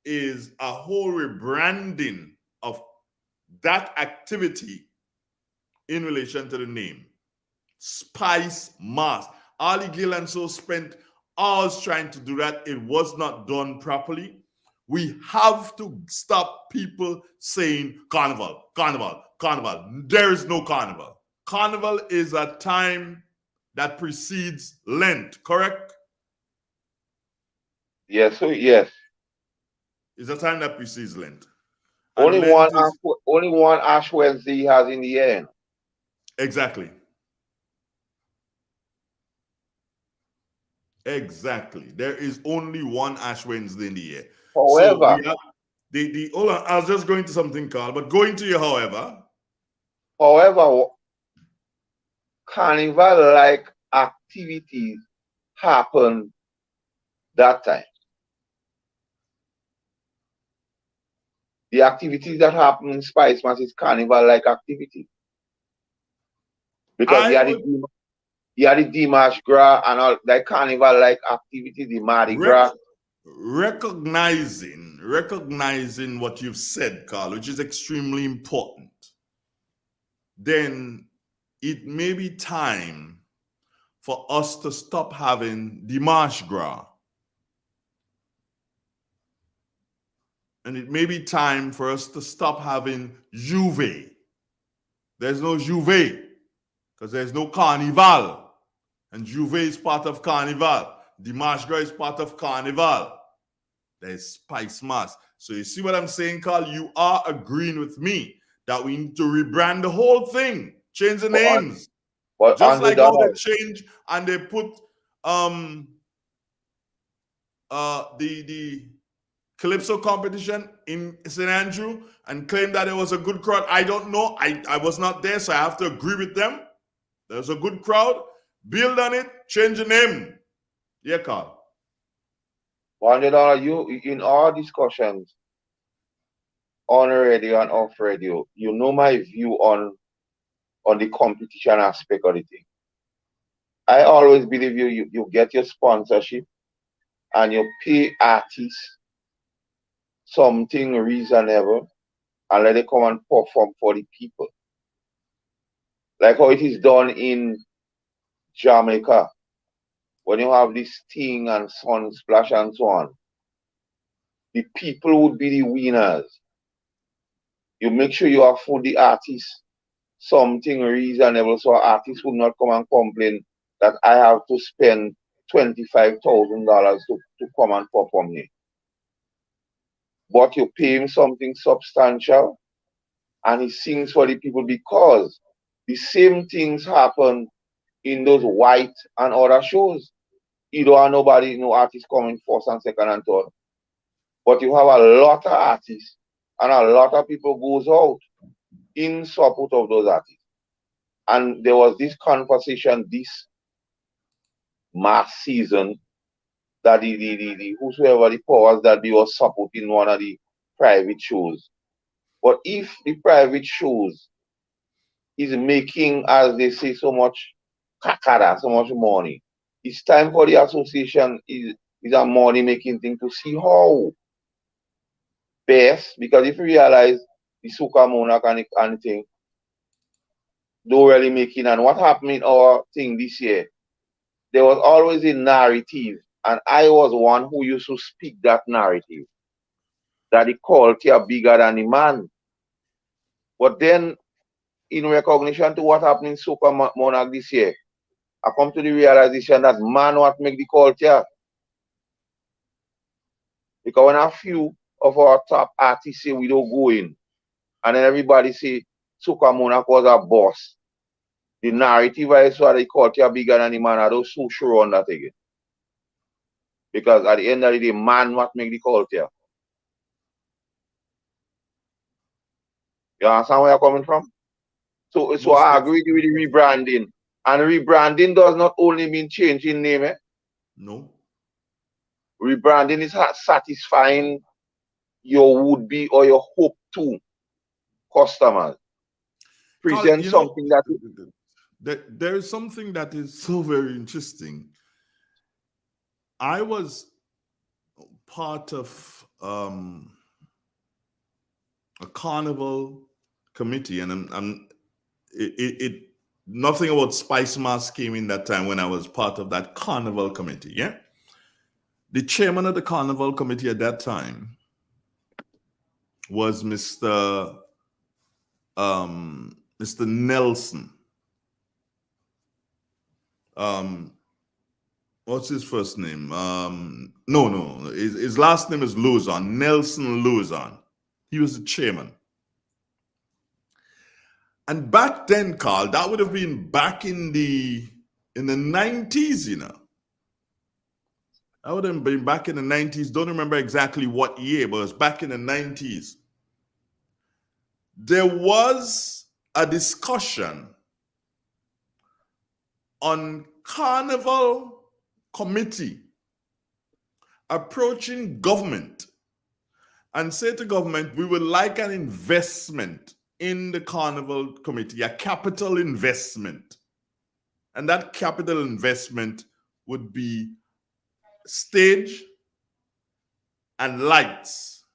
is a whole rebranding of that activity in relation to the name. Spice Mass. Ali Gill and so spent hours trying to do that. It was not done properly. We have to stop people saying Carnival, Carnival, Carnival. There is no Carnival. Carnival is a time that precedes Lent, correct? Yes, yes. It's a time that precedes Lent. Only one Ash Wednesday he has in the end. Exactly. There is only one Ash Wednesday in the year. However, hold on, I was just going to something, Carl, but going to you, however, Carnival-like activities happen that time. The activities that happen in Spice Mass is Carnival-like activities. Because you had the Dimash Gras and all that Carnival-like activity, the Mardi Gras. Recognizing what you've said, Carl, which is extremely important, then it may be time for us to stop having the Mardi Gras. and it may be time for us to stop having Juve. There's no Juve because there's no Carnival. And Juve is part of Carnival. Dimash is part of Carnival. There's Spice Mass. So you see what I'm saying, Carl? You are agreeing with me that we need to rebrand the whole thing, change the names. But Just like how they $100. change and they put the Calypso competition in St. Andrew and claim that it was a good crowd. I don't know. I was not there, so I have to agree with them. There's a good crowd. Build on it, change the name. Yeah, Carl. $100, you in our discussions on radio and off radio, you know my view on the competition aspect of the thing. I always believe you get your sponsorship and you pay artists something reasonable and let them come and perform for the people. Like how it is done in Jamaica, when you have this Sting and Sunsplash and so on. The people would be the winners. You make sure you afford the artists something reasonable so artists would not come and complain that I have to spend $25,000 to come and perform here. But you pay him something substantial and he sings for the people, because the same things happen in those white and other shows. You don't have nobody, no artists coming first and second and third. But you have a lot of artists and a lot of people goes out in support of those artists. And there was this conversation this March season that the whosoever the powers that be was supporting one of the private shows. But if the private shows is making, as they say, so much kakara, so much money, it's time for the association is a money making thing to see how best, because if you realize the Soca Monarch and the thing don't really make it, and what happened in our thing this year, there was always a narrative, and I was one who used to speak that narrative, that the quality are bigger than the man. But then, in recognition to what happened in Soca Monarch this year, I come to the realization that man what make the culture. Because when a few of our top artists say we don't go in, and then everybody say Soca Monarch was a boss, the narrative is why the culture bigger than the man. I don't so sure on that again. Because at the end of the day, man what make the culture. You understand where I'm coming from? So I agree with the rebranding. And rebranding does not only mean changing name. No. Rebranding is satisfying your would-be or your hope to customers. Present Carl, something there is something that is so very interesting. I was part of a Carnival committee, and nothing about Spice Mass came in that time when I was part of that Carnival committee. Yeah, the chairman of the Carnival committee at that time was Mr. Nelson. What's his first name? No. His last name is Luzon. Nelson Luzon. He was the chairman. And back then, Carl, that would have been back in the 90s, you know. That would have been back in the 90s. Don't remember exactly what year, but it was back in the 90s. There was a discussion on Carnival committee approaching government and say to government, we would like an investment in the Carnival committee, a capital investment. And that capital investment would be stage and lights.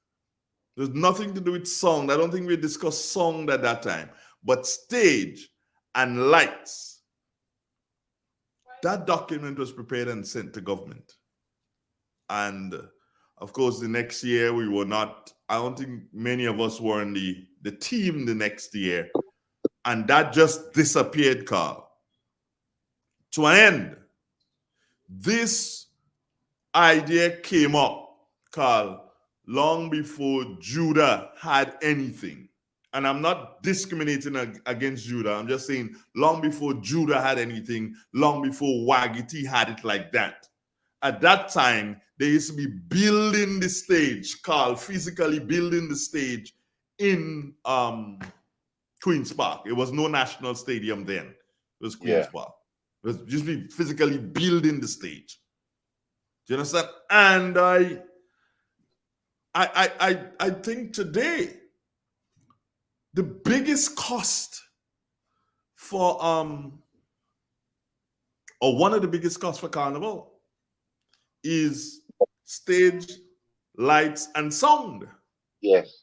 There's nothing to do with sound. I don't think we discussed sound at that time, but stage and lights. That document was prepared and sent to government. And Of course, the next year we were not, I don't think many of us were in the team the next year. And that just disappeared, Carl. To an end, this idea came up, Carl, long before Judah had anything. And I'm not discriminating against Judah. I'm just saying long before Judah had anything, long before Wagiti had it like that. At that time, they used to be building the stage, Carl, physically building the stage in Queen's Park. It was no national stadium then. It was Queen's Park. It was just be physically building the stage. Do you understand? And I think today the biggest cost for or one of the biggest costs for Carnival is stage, lights, and sound. Yes.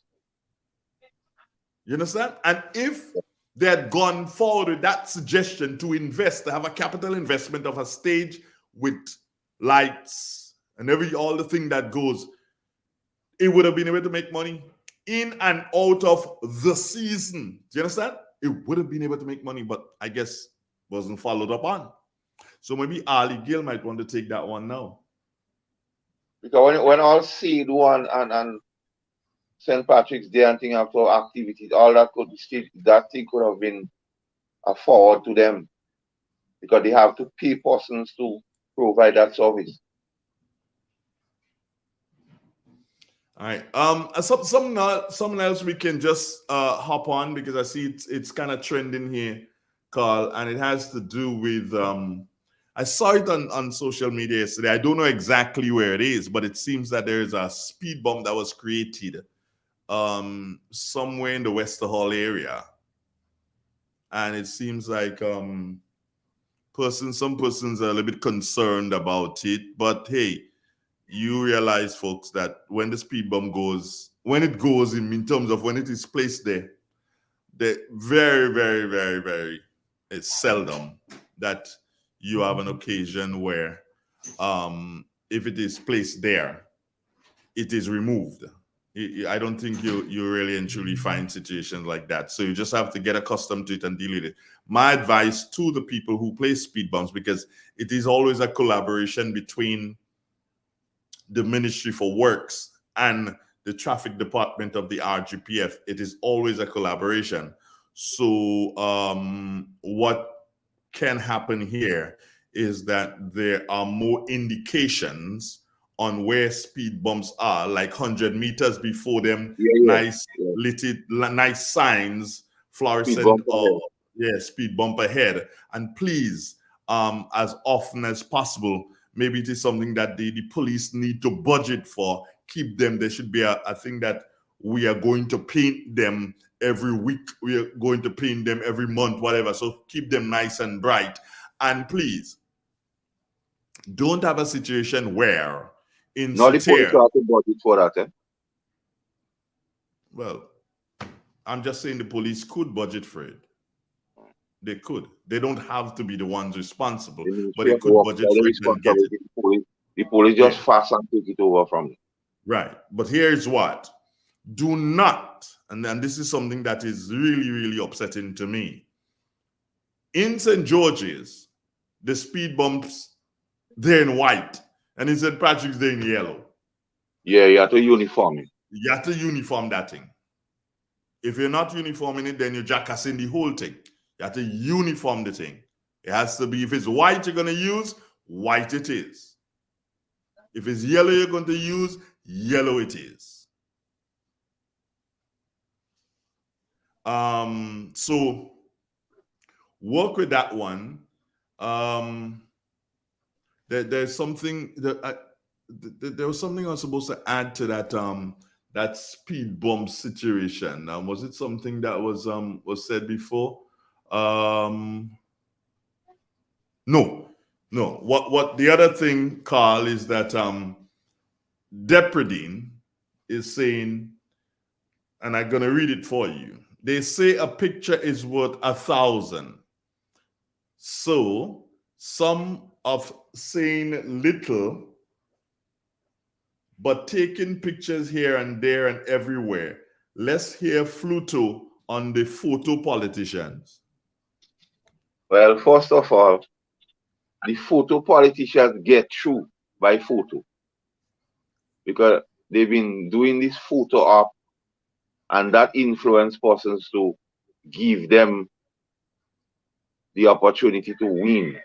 You understand? And if they had gone forward with that suggestion to invest, to have a capital investment of a stage with lights and all the thing that goes, it would have been able to make money in and out of the season. Do you understand? It would have been able to make money, but I guess wasn't followed up on. So maybe Ali Gill might want to take that one now. Because when all Seed One and St. Patrick's Day and thing after activities, all that thing could have been a forward to them because they have to pay persons to provide that service. All right. Something else we can just hop on because I see it's kind of trending here, Carl, and it has to do with I saw it on social media yesterday. I don't know exactly where it is, but it seems that there is a speed bump that was created somewhere in the Wester Hall area, and it seems like some persons are a little bit concerned about it. But hey, you realize, folks, that when the speed bump goes, when it goes in terms of when it is placed there, very, very, very, very, it's seldom that you have an occasion where if it is placed there, it is removed. I don't think you really and truly find situations like that. So you just have to get accustomed to it and deal with it. My advice to the people who place speed bumps, because it is always a collaboration between the Ministry for Works and the traffic department of the RGPF. It is always a collaboration. So what can happen here is that there are more indications on where speed bumps are, like 100 meters before them, nice signs, fluorescent, speed bump ahead. And please, as often as possible, maybe it is something that the police need to budget for, keep them. There should be a thing that we are going to paint them every week. We are going to paint them every month, whatever. So keep them nice and bright. And please, don't have a situation where in Not the police have to budget for that, eh? Well, I'm just saying the police could budget for it. They could. They don't have to be the ones responsible, but they could budget for it and get it. The police just fast and take it over from them. Right. But here's what. Do not, and this is something that is really, really upsetting to me. In St. George's, the speed bumps, they're in white. And in St. Patrick's, they're in yellow. Yeah, you have to uniform it. You have to uniform that thing. If you're not uniforming it, then you're jackassing the whole thing. You have to uniform the thing. It has to be, if it's white you're going to use, white it is. If it's yellow you're going to use, yellow it is. So work with that one. There's something that there was something I was supposed to add to that that speed bump situation. Was it something that was said before? No. What the other thing, Carl, is that Depredine is saying, and I'm gonna read it for you. They say a picture is worth 1,000. So some of saying little but taking pictures here and there and everywhere. Let's hear Fluto on the photo politicians. Well, first of all, the photo politicians get through by photo because they've been doing this photo op, and that influence persons to give them the opportunity to win.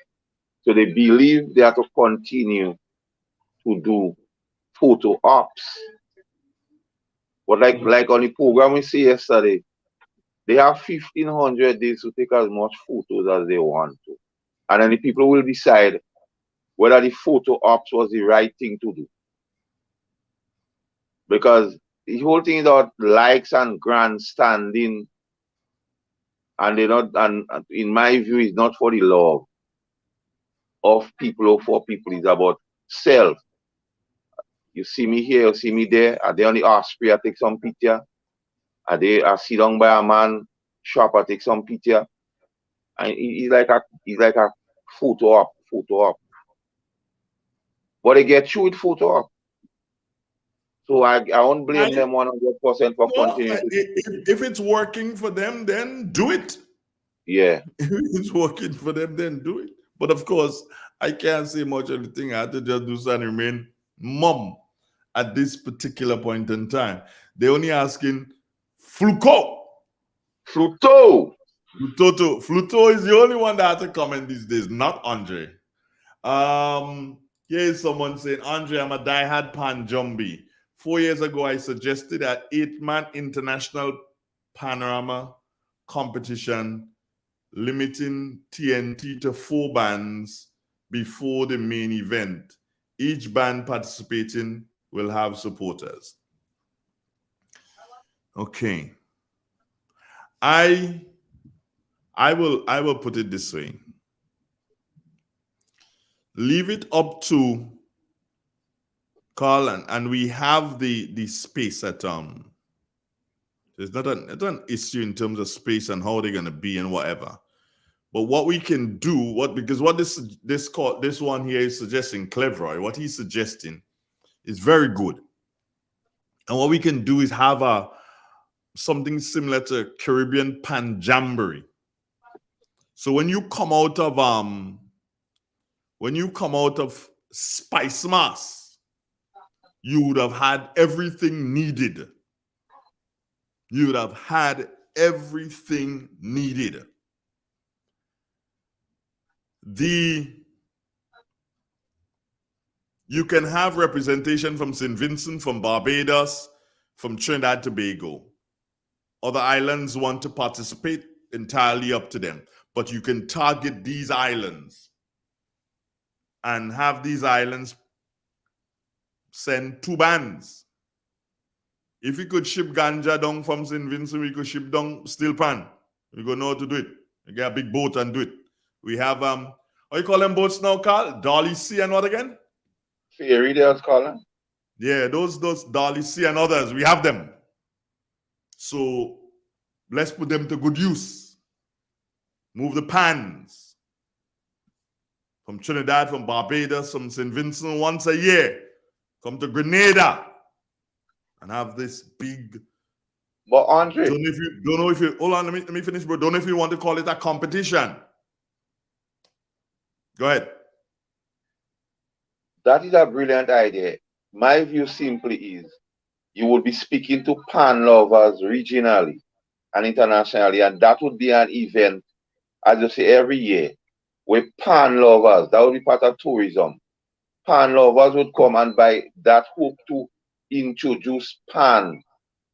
So they believe they have to continue to do photo ops. But like on the program we see yesterday, they have 1,500 days to take as much photos as they want to. And then the people will decide whether the photo ops was the right thing to do. Because the whole thing is about likes and grandstanding, and they not, and in my view, it's not for the love of people or for people, it's about self. You see me here, you see me there, are they on the Osprey, I take some picture. Are they sit down by a man shop, I take some picture. And it's like a photo op. But they get through with photo op. So I won't blame them 100% for continuing. If it's working for them, then do it. Yeah. If it's working for them, then do it. But of course, I can't say much of the thing. I had to just do something and remain mum at this particular point in time. They're only asking Fluto is the only one that had to comment these days, not Andre. Here's someone saying, Andre, I'm a diehard Pan Jumbie. 4 years ago, I suggested an 8-man international panorama competition limiting TNT to 4 bands before the main event. Each band participating will have supporters. Okay. I will put it this way. Leave it up to Carl, and we have the space at there's not an issue in terms of space and how they're gonna be and whatever. But what we can do, because what this one here is suggesting, Cleveroy, what he's suggesting is very good. And what we can do is have something similar to Caribbean Panjamboree. So when you come out of Spice Mass, you would have had everything needed. You would have had everything needed. You can have representation from St. Vincent, from Barbados, from Trinidad and Tobago. Other islands want to participate, entirely up to them. But you can target these islands and have these islands send 2 bands. If we could ship ganja down from St. Vincent, we could ship down steel pan. We go know how to do it. We get a big boat and do it. We have how you call them boats now, Carl? Dolly C and what again? Ferry, they call them. Yeah, those Dolly C and others, we have them. So let's put them to good use. Move the pans from Trinidad, from Barbados, from St. Vincent once a year. Come to Grenada and have this big. But Andre, don't know if you hold on, let me finish, bro. Don't know if you want to call it a competition. Go ahead. That is a brilliant idea. My view simply is you would be speaking to pan lovers regionally and internationally, and that would be an event, as you say, every year with pan lovers. That would be part of tourism. Pan lovers would come, and by that hope to introduce pan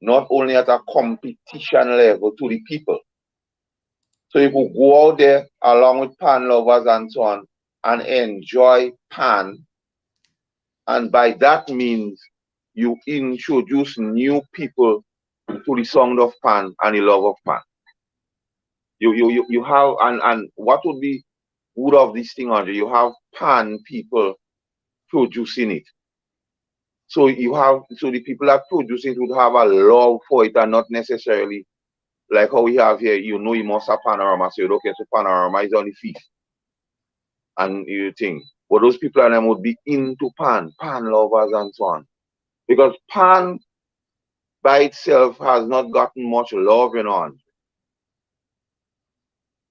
not only at a competition level to the people. So you could go out there along with pan lovers and so on and enjoy pan. And by that means, you introduce new people to the sound of pan and the love of pan. You have, and what would be good of this thing, Andre? You have pan people producing it. So the people that produce it would have a love for it and not necessarily like how we have here, you must have panorama, so okay, so panorama is on the feast. And you think, but those people and them would be into pan lovers and so on. Because pan by itself has not gotten much love, you know.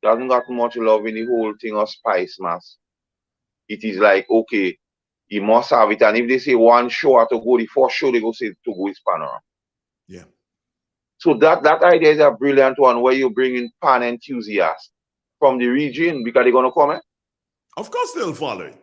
It hasn't gotten much love in the whole thing of spice mass. It is like, okay, you must have it. And if they say one show have to go, the first show they go say to go is panorama. Yeah. So that idea is a brilliant one where you bring in pan enthusiasts from the region because they're gonna come. Of course they'll follow it.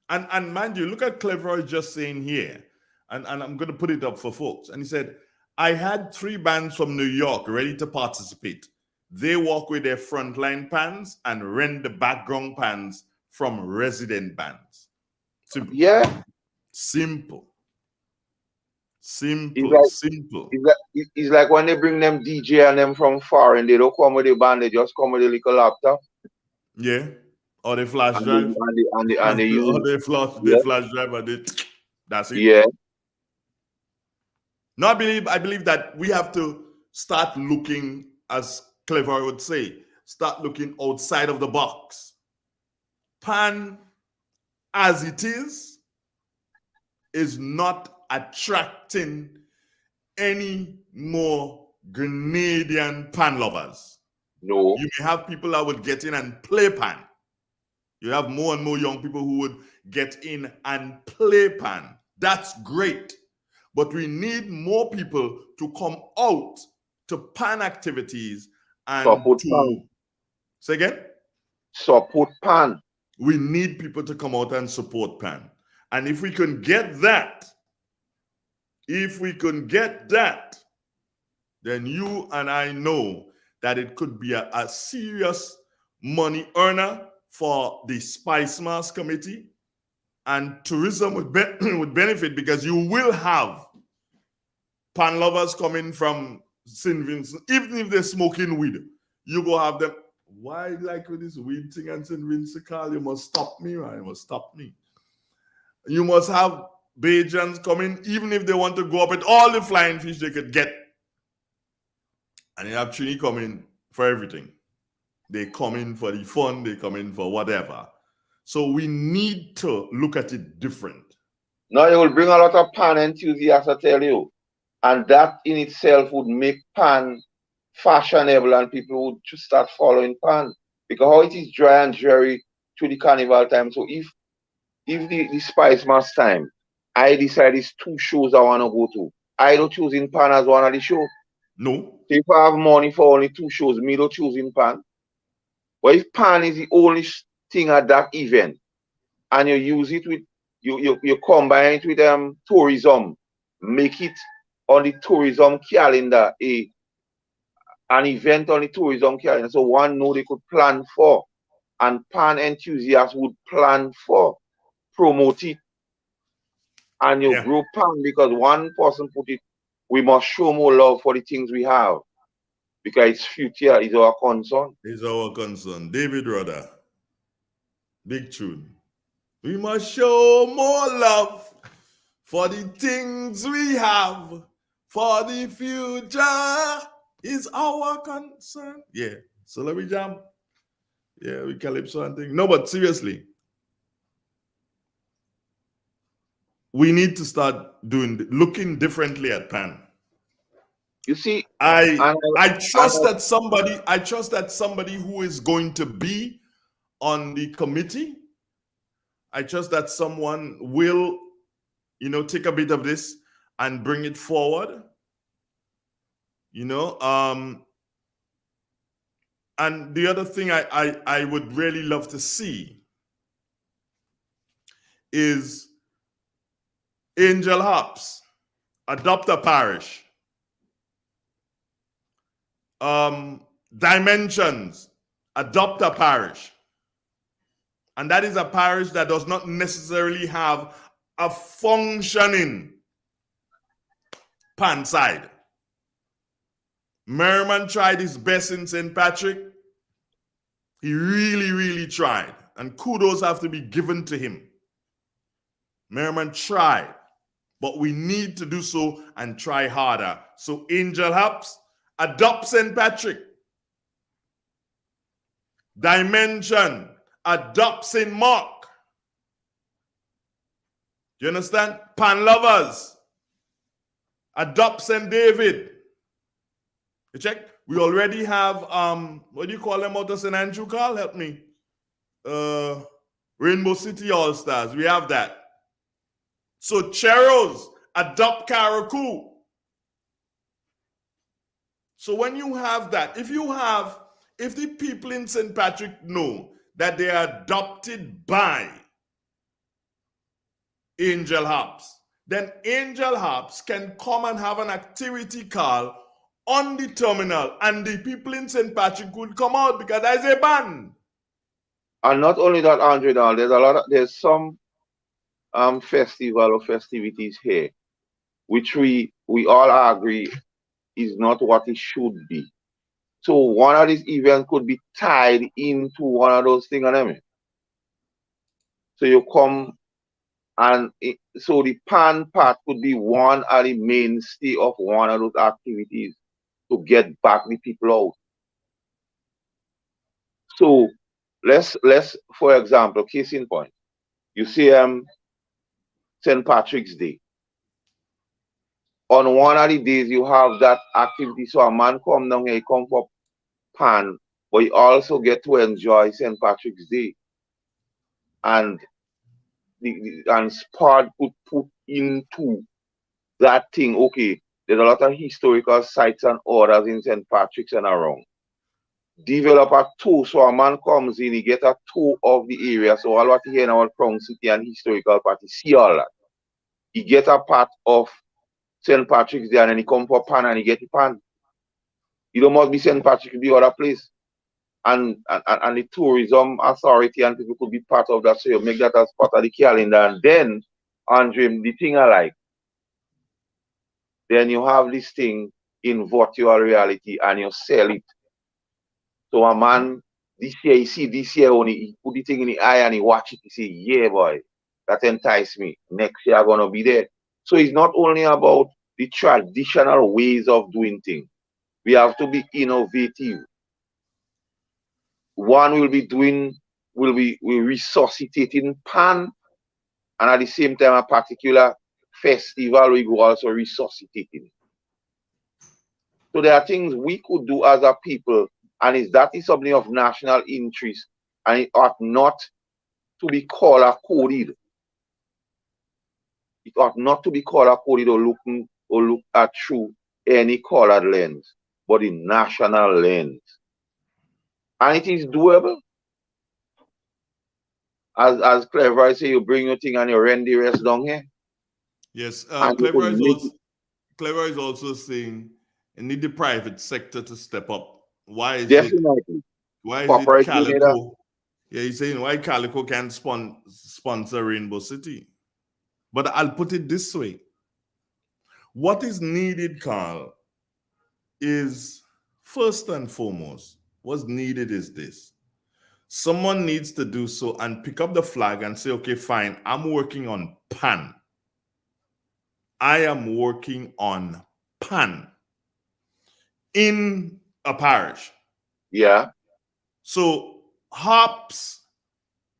And mind you, look at Clever just saying here, and I'm gonna put it up for folks. And he said, I had 3 bands from New York ready to participate. They work with their frontline pans and rent the background pans from resident bands. Simple. Yeah. Simple. It's like when they bring them DJ and them from far and they don't come with the band, they just come with a little laptop. Yeah. Or the flash drive. And they use or the flash drive and that's it. Yeah. No, I believe that we have to start looking, as Clever would say, start looking outside of the box. Pan, as it is not attracting any more Grenadian pan lovers. No. You may have people that would get in and play pan. You have more and more young people who would get in and play pan. That's great. But we need more people to come out to pan activities and support pan. Say again? Support pan. We need people to come out and support pan. And if we can get that, then you and I know that it could be a serious money earner for the Spice Mass Committee, and tourism would benefit because you will have pan lovers coming from St. Vincent. Even if they're smoking weed, you go have them. Why like with this weed thing and St. Vincent, Carl? You must stop me, man. You must stop me. You must have Bajans coming, even if they want to go up with all the flying fish they could get. And you have Trini coming for everything. They come in for the fun, they come in for whatever. So we need to look at it different. Now you will bring a lot of pan enthusiasts, I tell you. And that in itself would make pan fashionable and people would just start following pan. Because how it is dry and dreary through the carnival time. So if the Spice Mass time, I decide it's 2 shows I want to go to, I don't choose in pan as one of the shows. No. So if I have money for only 2 shows, me don't choose in pan. But if pan is the only thing at that event, and you use it with, you combine it with tourism, make it on the tourism calendar, an event on the tourism calendar, so one know they could plan for, and pan enthusiasts would plan for, promote it, and you grow pan because one person put it, we must show more love for the things we have. Because its future is our concern. It's our concern. David Rudder. Big tune. We must show more love for the things we have. For the future is our concern. Yeah. So let me jump. Yeah, we calypso and thing. No, but seriously. We need to start looking differently at pan. You see, I trust that somebody who is going to be on the committee, I trust that someone will, take a bit of this and bring it forward. And the other thing I would really love to see is Angel Hops adopt a parish. Dimensions, adopt a parish. And that is a parish that does not necessarily have a functioning pan side. Merriman tried his best in St. Patrick. He really, really tried. And kudos have to be given to him. Merriman tried. But we need to do so and try harder. So Angel Hops, adopt St. Patrick. Dimension, adopt St. Mark. You understand? Pan lovers, Adopt St. David. You check? We already have, what do you call them out of St. Andrew, Carl? Help me. Rainbow City All-Stars. We have that. So Cheros, adopt Karakou. So when you have that, if the people in St. Patrick know that they are adopted by Angel Hops, then Angel Hops can come and have an activity call on the terminal, and the people in St. Patrick would come out because there's a ban. And not only that, Andre, now there's some festival or festivities here, which we all agree is not what it should be. So one of these events could be tied into one of those things, I mean. So you come and so the pan part could be one of the mainstay of one of those activities to get back the people out. So let's for example, case in point, you see St. Patrick's Day. On one of the days you have that activity, so a man come down here, he come for pan, but you also get to enjoy St. Patrick's Day. And and sport could put into that thing. Okay, there's a lot of historical sites and orders in St. Patrick's and around. Develop a tour, so a man comes in, he get a tour of the area. So all what he hear in our Crown City and historical party, see all that. He get a part of St. Patrick's Day and then he come for pan and he get the pan. You don't must be St. Patrick, be other place. And the tourism authority and people could be part of that. So you make that as part of the calendar. And then, Andre, the thing I like, then you have this thing in virtual reality and you sell it. So a man, this year, he see this year only, he put the thing in the eye and he watch it, he say, yeah, boy, that entice me. Next year I'm going to be there. So it's not only about the traditional ways of doing things. We have to be innovative. One will be resuscitating pan, and at the same time a particular festival we go also resuscitating. So there are things we could do as a people, and that is something of national interest, and it ought not to be color-coded. It ought not to be color-coded or look at through any colored lens, but the national lens. And it is doable. As Clever I say, you bring your thing and you rent the rest down here. Yes, Clever is also saying you need the private sector to step up. Why is Definitely. Why is it Calico? Yeah, he's saying why Calico can't sponsor Rainbow City. But I'll put it this way. What is needed, Carl, is first and foremost, what's needed is this. Someone needs to do so and pick up the flag and say, okay, fine, I'm working on pan. I am working on pan in a parish. Yeah. So Hops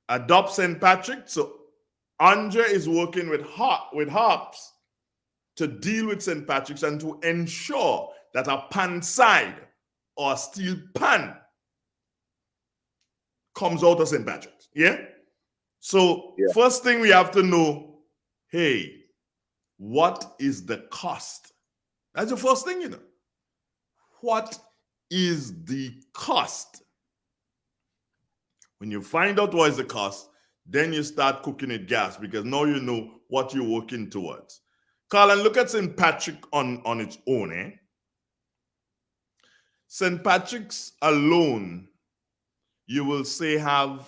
adopt St. Patrick. So Andre is working with Hops to deal with St. Patrick's and to ensure that a pan side or a steel pan comes out of St. Patrick's. Yeah? So first thing we have to know, hey, what is the cost? That's the first thing, you know. What is the cost? When you find out what is the cost, then you start cooking it gas because now you know what you're working towards. Carl, and look at St. Patrick on its own. Eh? St. Patrick's alone, you will say have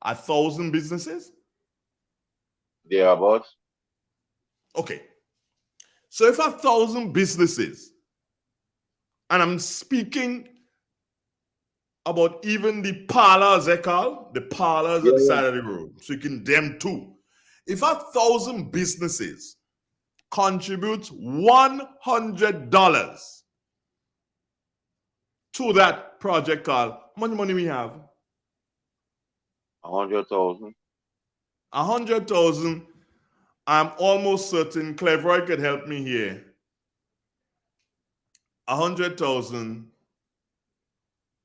1,000 businesses? Thereabouts. Okay. So if 1,000 businesses, and I'm speaking about even the parlors, the parlors at the side of the road, so you can them too. If 1,000 businesses contribute $100 to that project, Carl, how much money we have? 100,000. 100,000. I'm almost certain Cleveroy could help me here. 100,000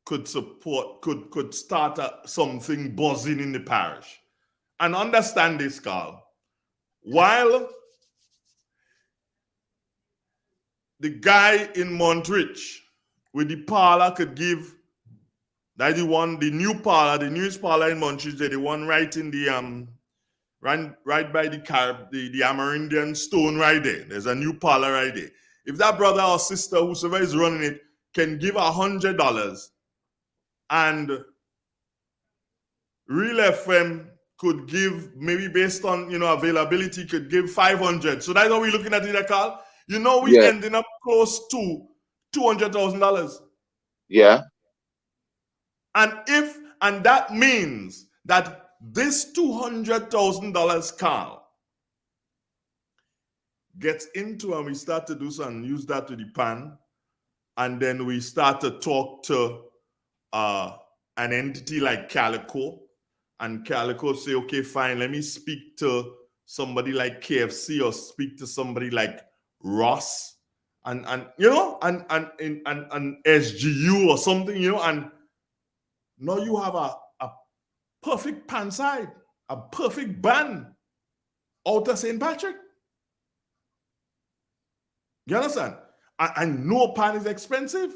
could start something buzzing in the parish. And understand this, Carl. While the guy in Montrich with the parlor could give, that the new parlor, the newest parlor in Montrich, the one right in the right by the Amerindian stone right there. There's a new parlor right there. If that brother or sister, whoever is running it, can give $100, and Real FM could give, maybe based on availability, could give 500. So that's how we're looking at it, Carl. We ending up close to $200,000. Yeah. And that means that this $200,000, Carl, gets into, and we start to do something, use that to the pan, and then we start to talk to an entity like Calico, and Calico say, okay, fine, let me speak to somebody like KFC or speak to somebody like Ross and SGU or something, and now you have a perfect pan side, a perfect band out of St. Patrick. You understand? I know pan is expensive,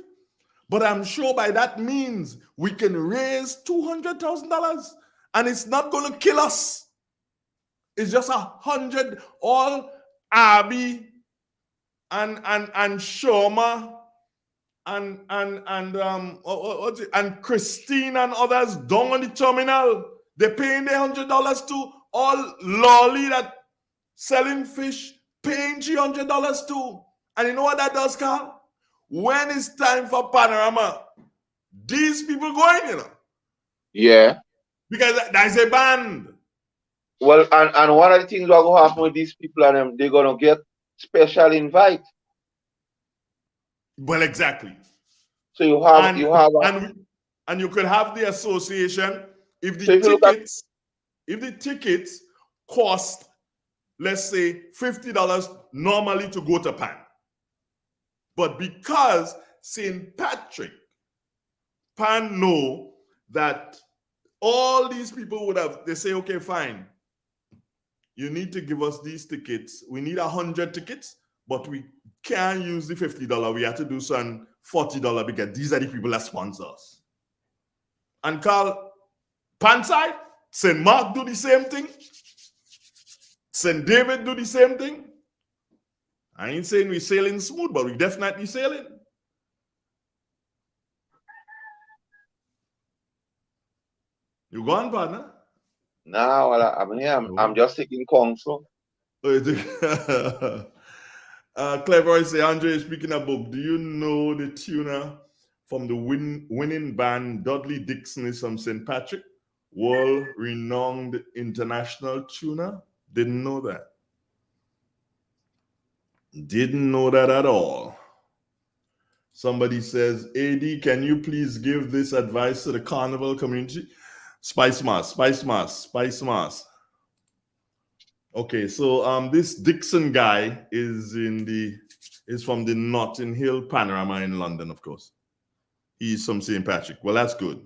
but I'm sure by that means we can raise $200,000, and it's not going to kill us. It's just 100. All Abby and Shoma and Christine and others down on the terminal, they're paying their $100 to all lolly that selling fish, paying $300 to. And you know what that does, Carl? When it's time for Panorama, these people going, Yeah. Because there's a band. Well, and one of the things we're going to happen with these people and them, they're going to get special invite. Well, exactly. So you could have the association if the tickets cost, let's say, $50 normally to go to pan. But because St. Patrick, pan know that all these people they say, okay, fine, you need to give us these tickets. We need 100 tickets, but we can't use the $50. We have to do some $40 because these are the people that sponsor us. And Carl, pan side, St. Mark do the same thing. St. David do the same thing. I ain't saying we're sailing smooth, but we definitely sailing. You gone, partner? No, well, I'm here. I'm just taking counsel. Clever, say, Andre, speaking about, do you know the tuner from the winning band Dudley Dixon is from St. Patrick? World-renowned international tuner? Didn't know that. Didn't know that at all. Somebody says, AD, can you please give this advice to the Carnival community? Spice mask. Okay, so this Dixon guy is from the Notting Hill Panorama in London, of course. He's from St. Patrick. Well, that's good.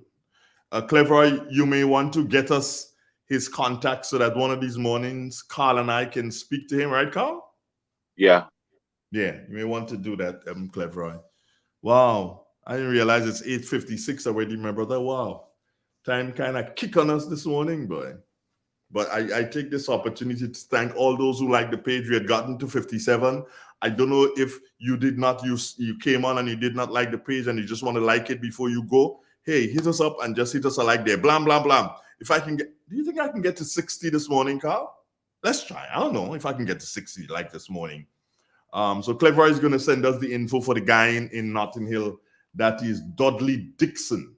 Clever, you may want to get us his contact so that one of these mornings, Carl and I can speak to him, right, Carl? Yeah. Yeah, you may want to do that, Clever. Wow, I didn't realize it's 8:56 already, my brother. Wow, time kind of kick on us this morning, boy. But I take this opportunity to thank all those who like the page. We had gotten to 57. I don't know if you you came on and you did not like the page and you just want to like it before you go. Hey, hit us up and just hit us a like there. Blam, blam, blam. If I can do you think I can get to 60 this morning, Carl? Let's try. I don't know if I can get to 60 like this morning. So Clever is going to send us the info for the guy in Notting Hill. That is Dudley Dixon.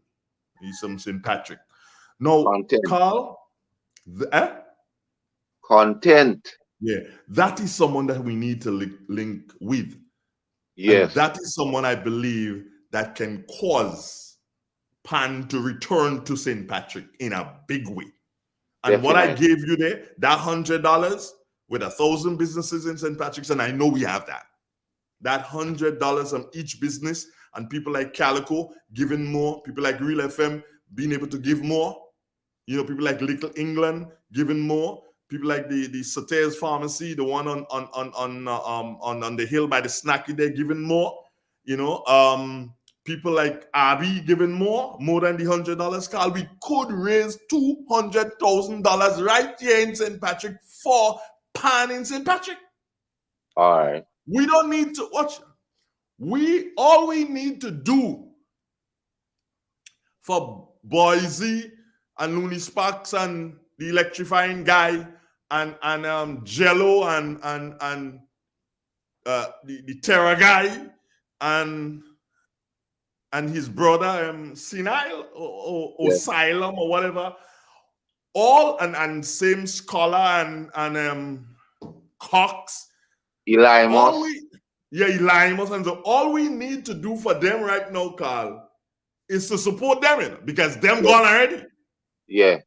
He's from St. Patrick. No, Content. Carl. Content. Yeah, that is someone that we need to link with. Yes. And that is someone I believe that can cause pan to return to St. Patrick in a big way. And Definitely. what I gave you there, that $100, with 1,000 businesses in St. Patrick's, and I know we have that. That $100 from each business, and people like Calico giving more, people like Real FM being able to give more, you know, people like Little England giving more, people like the Sauters Pharmacy, the one on the hill by the Snacky, they're giving more, you know, people like Abby giving more than the $100, Carl. We could raise $200,000 right here in St. Patrick for Pan in St. Patrick. All right. We don't need to watch. All we need to do for Boise and Looney Sparks and the electrifying guy and Jello and the terror guy and his brother Sinile or Asylum or whatever, all and same Scholar and Cox. Elimus. Elimus. And so all we need to do for them right now, Carl, is to support them, because them gone already. Yeah.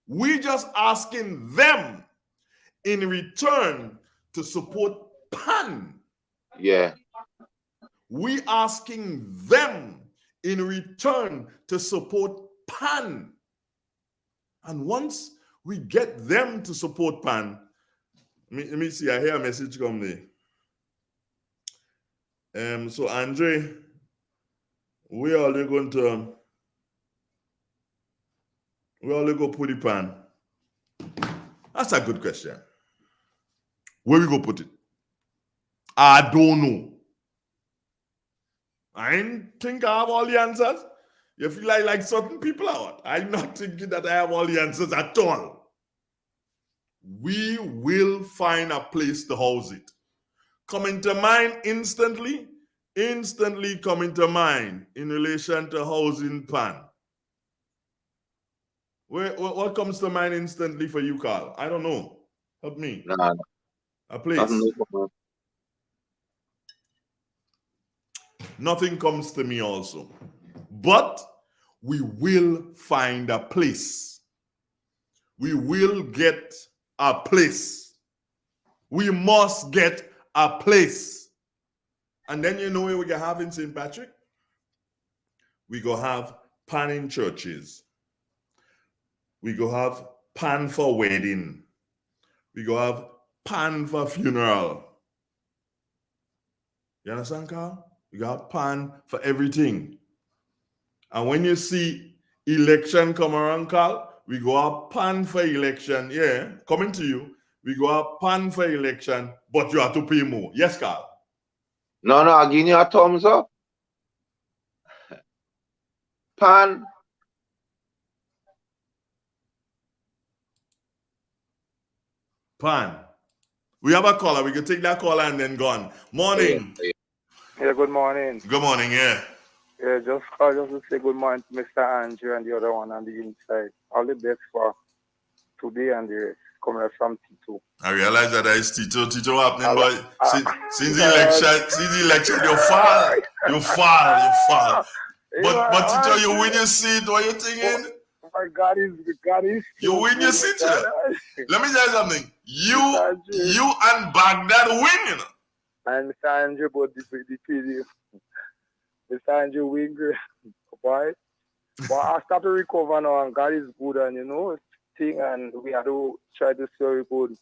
We just asking them in return to support Pan. Yeah. We asking them in return to support Pan. And once we get them to support Pan, let me see, I hear a message come there. So Andre, where are they going to put the Pan? That's a good question. Where we go put it? I don't know. I ain't think I have all the answers. You feel like certain people are what? I'm not thinking that I have all the answers at all. We will find a place to house it. Coming to mind instantly coming to mind in relation to housing Pan. What comes to mind instantly for you, Carl? I don't know. Help me. Nah. A place. Nothing comes to me also. But we will find a place. We will get a place. We must get a place. And then you know where we can have in St. Patrick? We go have Pan in churches. We go have Pan for wedding. We go have Pan for funeral. You understand, Carl? We got Pan for everything. And when you see election come around, Carl, we go have Pan for election. Yeah, coming to you. We go have Pan for election, but you have to pay more. Yes, Carl? No, I'll give you a thumbs up. Pan. Pan. We have a caller. We can take that caller and then go on. Morning. Yeah, good morning. Good morning, yeah. Yeah, just to say good morning to Mr. Andrew and the other one on the inside. All the best for today and the rest. Coming from Tito. I realize that is Tito happening, but since the election, you fall. But Tito, you win your seat. What are you thinking? My God is. You win your seat. Let me tell you something. You and Baghdad win, you know. And Mr. Andrew, but the PD. Mr. Andrew win, boy. But I start to recover now, and God is good, and you know, thing, and we have to try to see good.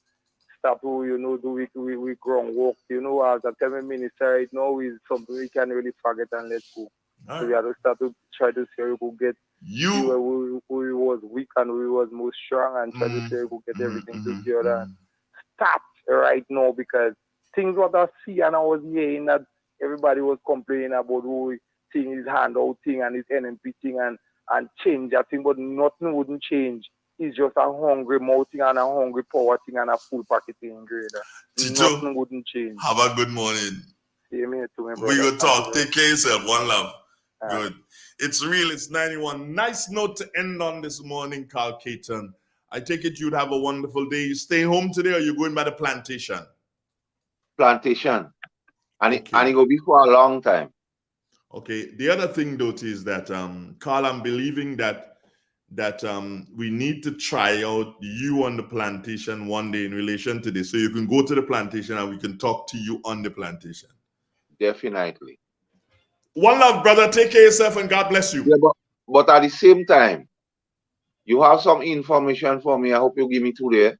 Start to, you know, do we ground work. You know, as I tell my minister right now, is something we can really forget and let go. All so we have to start to try to see we could get who was weak and who was most strong, and try to see we could get everything together and stop right now, because things what I see and I was hearing that everybody was complaining about who thing is handout thing and his NMP thing and change that thing, but nothing wouldn't change. It's just a hungry mouth thing and a hungry power thing and a full packet thing, grader. Nothing wouldn't change. Have a good morning. See me to my brother. We go talk. Take care of yourself. One love. Good. It's real. It's 91. Nice note to end on this morning, Carl Caton. I take it you'd have a wonderful day. You stay home today or you're going by the plantation? Plantation. And it will be for a long time. Okay. The other thing, though, is that, Carl, I'm believing that that we need to try out you on the plantation one day in relation to this. So you can go to the plantation and we can talk to you on the plantation. Definitely. One love, brother. Take care of yourself and God bless you. Yeah, but at the same time, you have some information for me. I hope you give me today.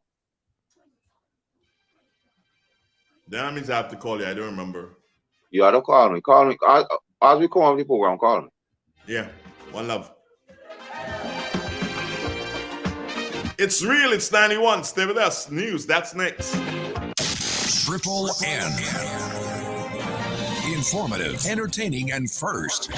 Then that means I have to call you. I don't remember. You have to call me. Call me. As we come off the program, call me. Yeah. One love. It's real. It's 91. Stay with us. News. That's next. Triple N. Informative, entertaining, and first.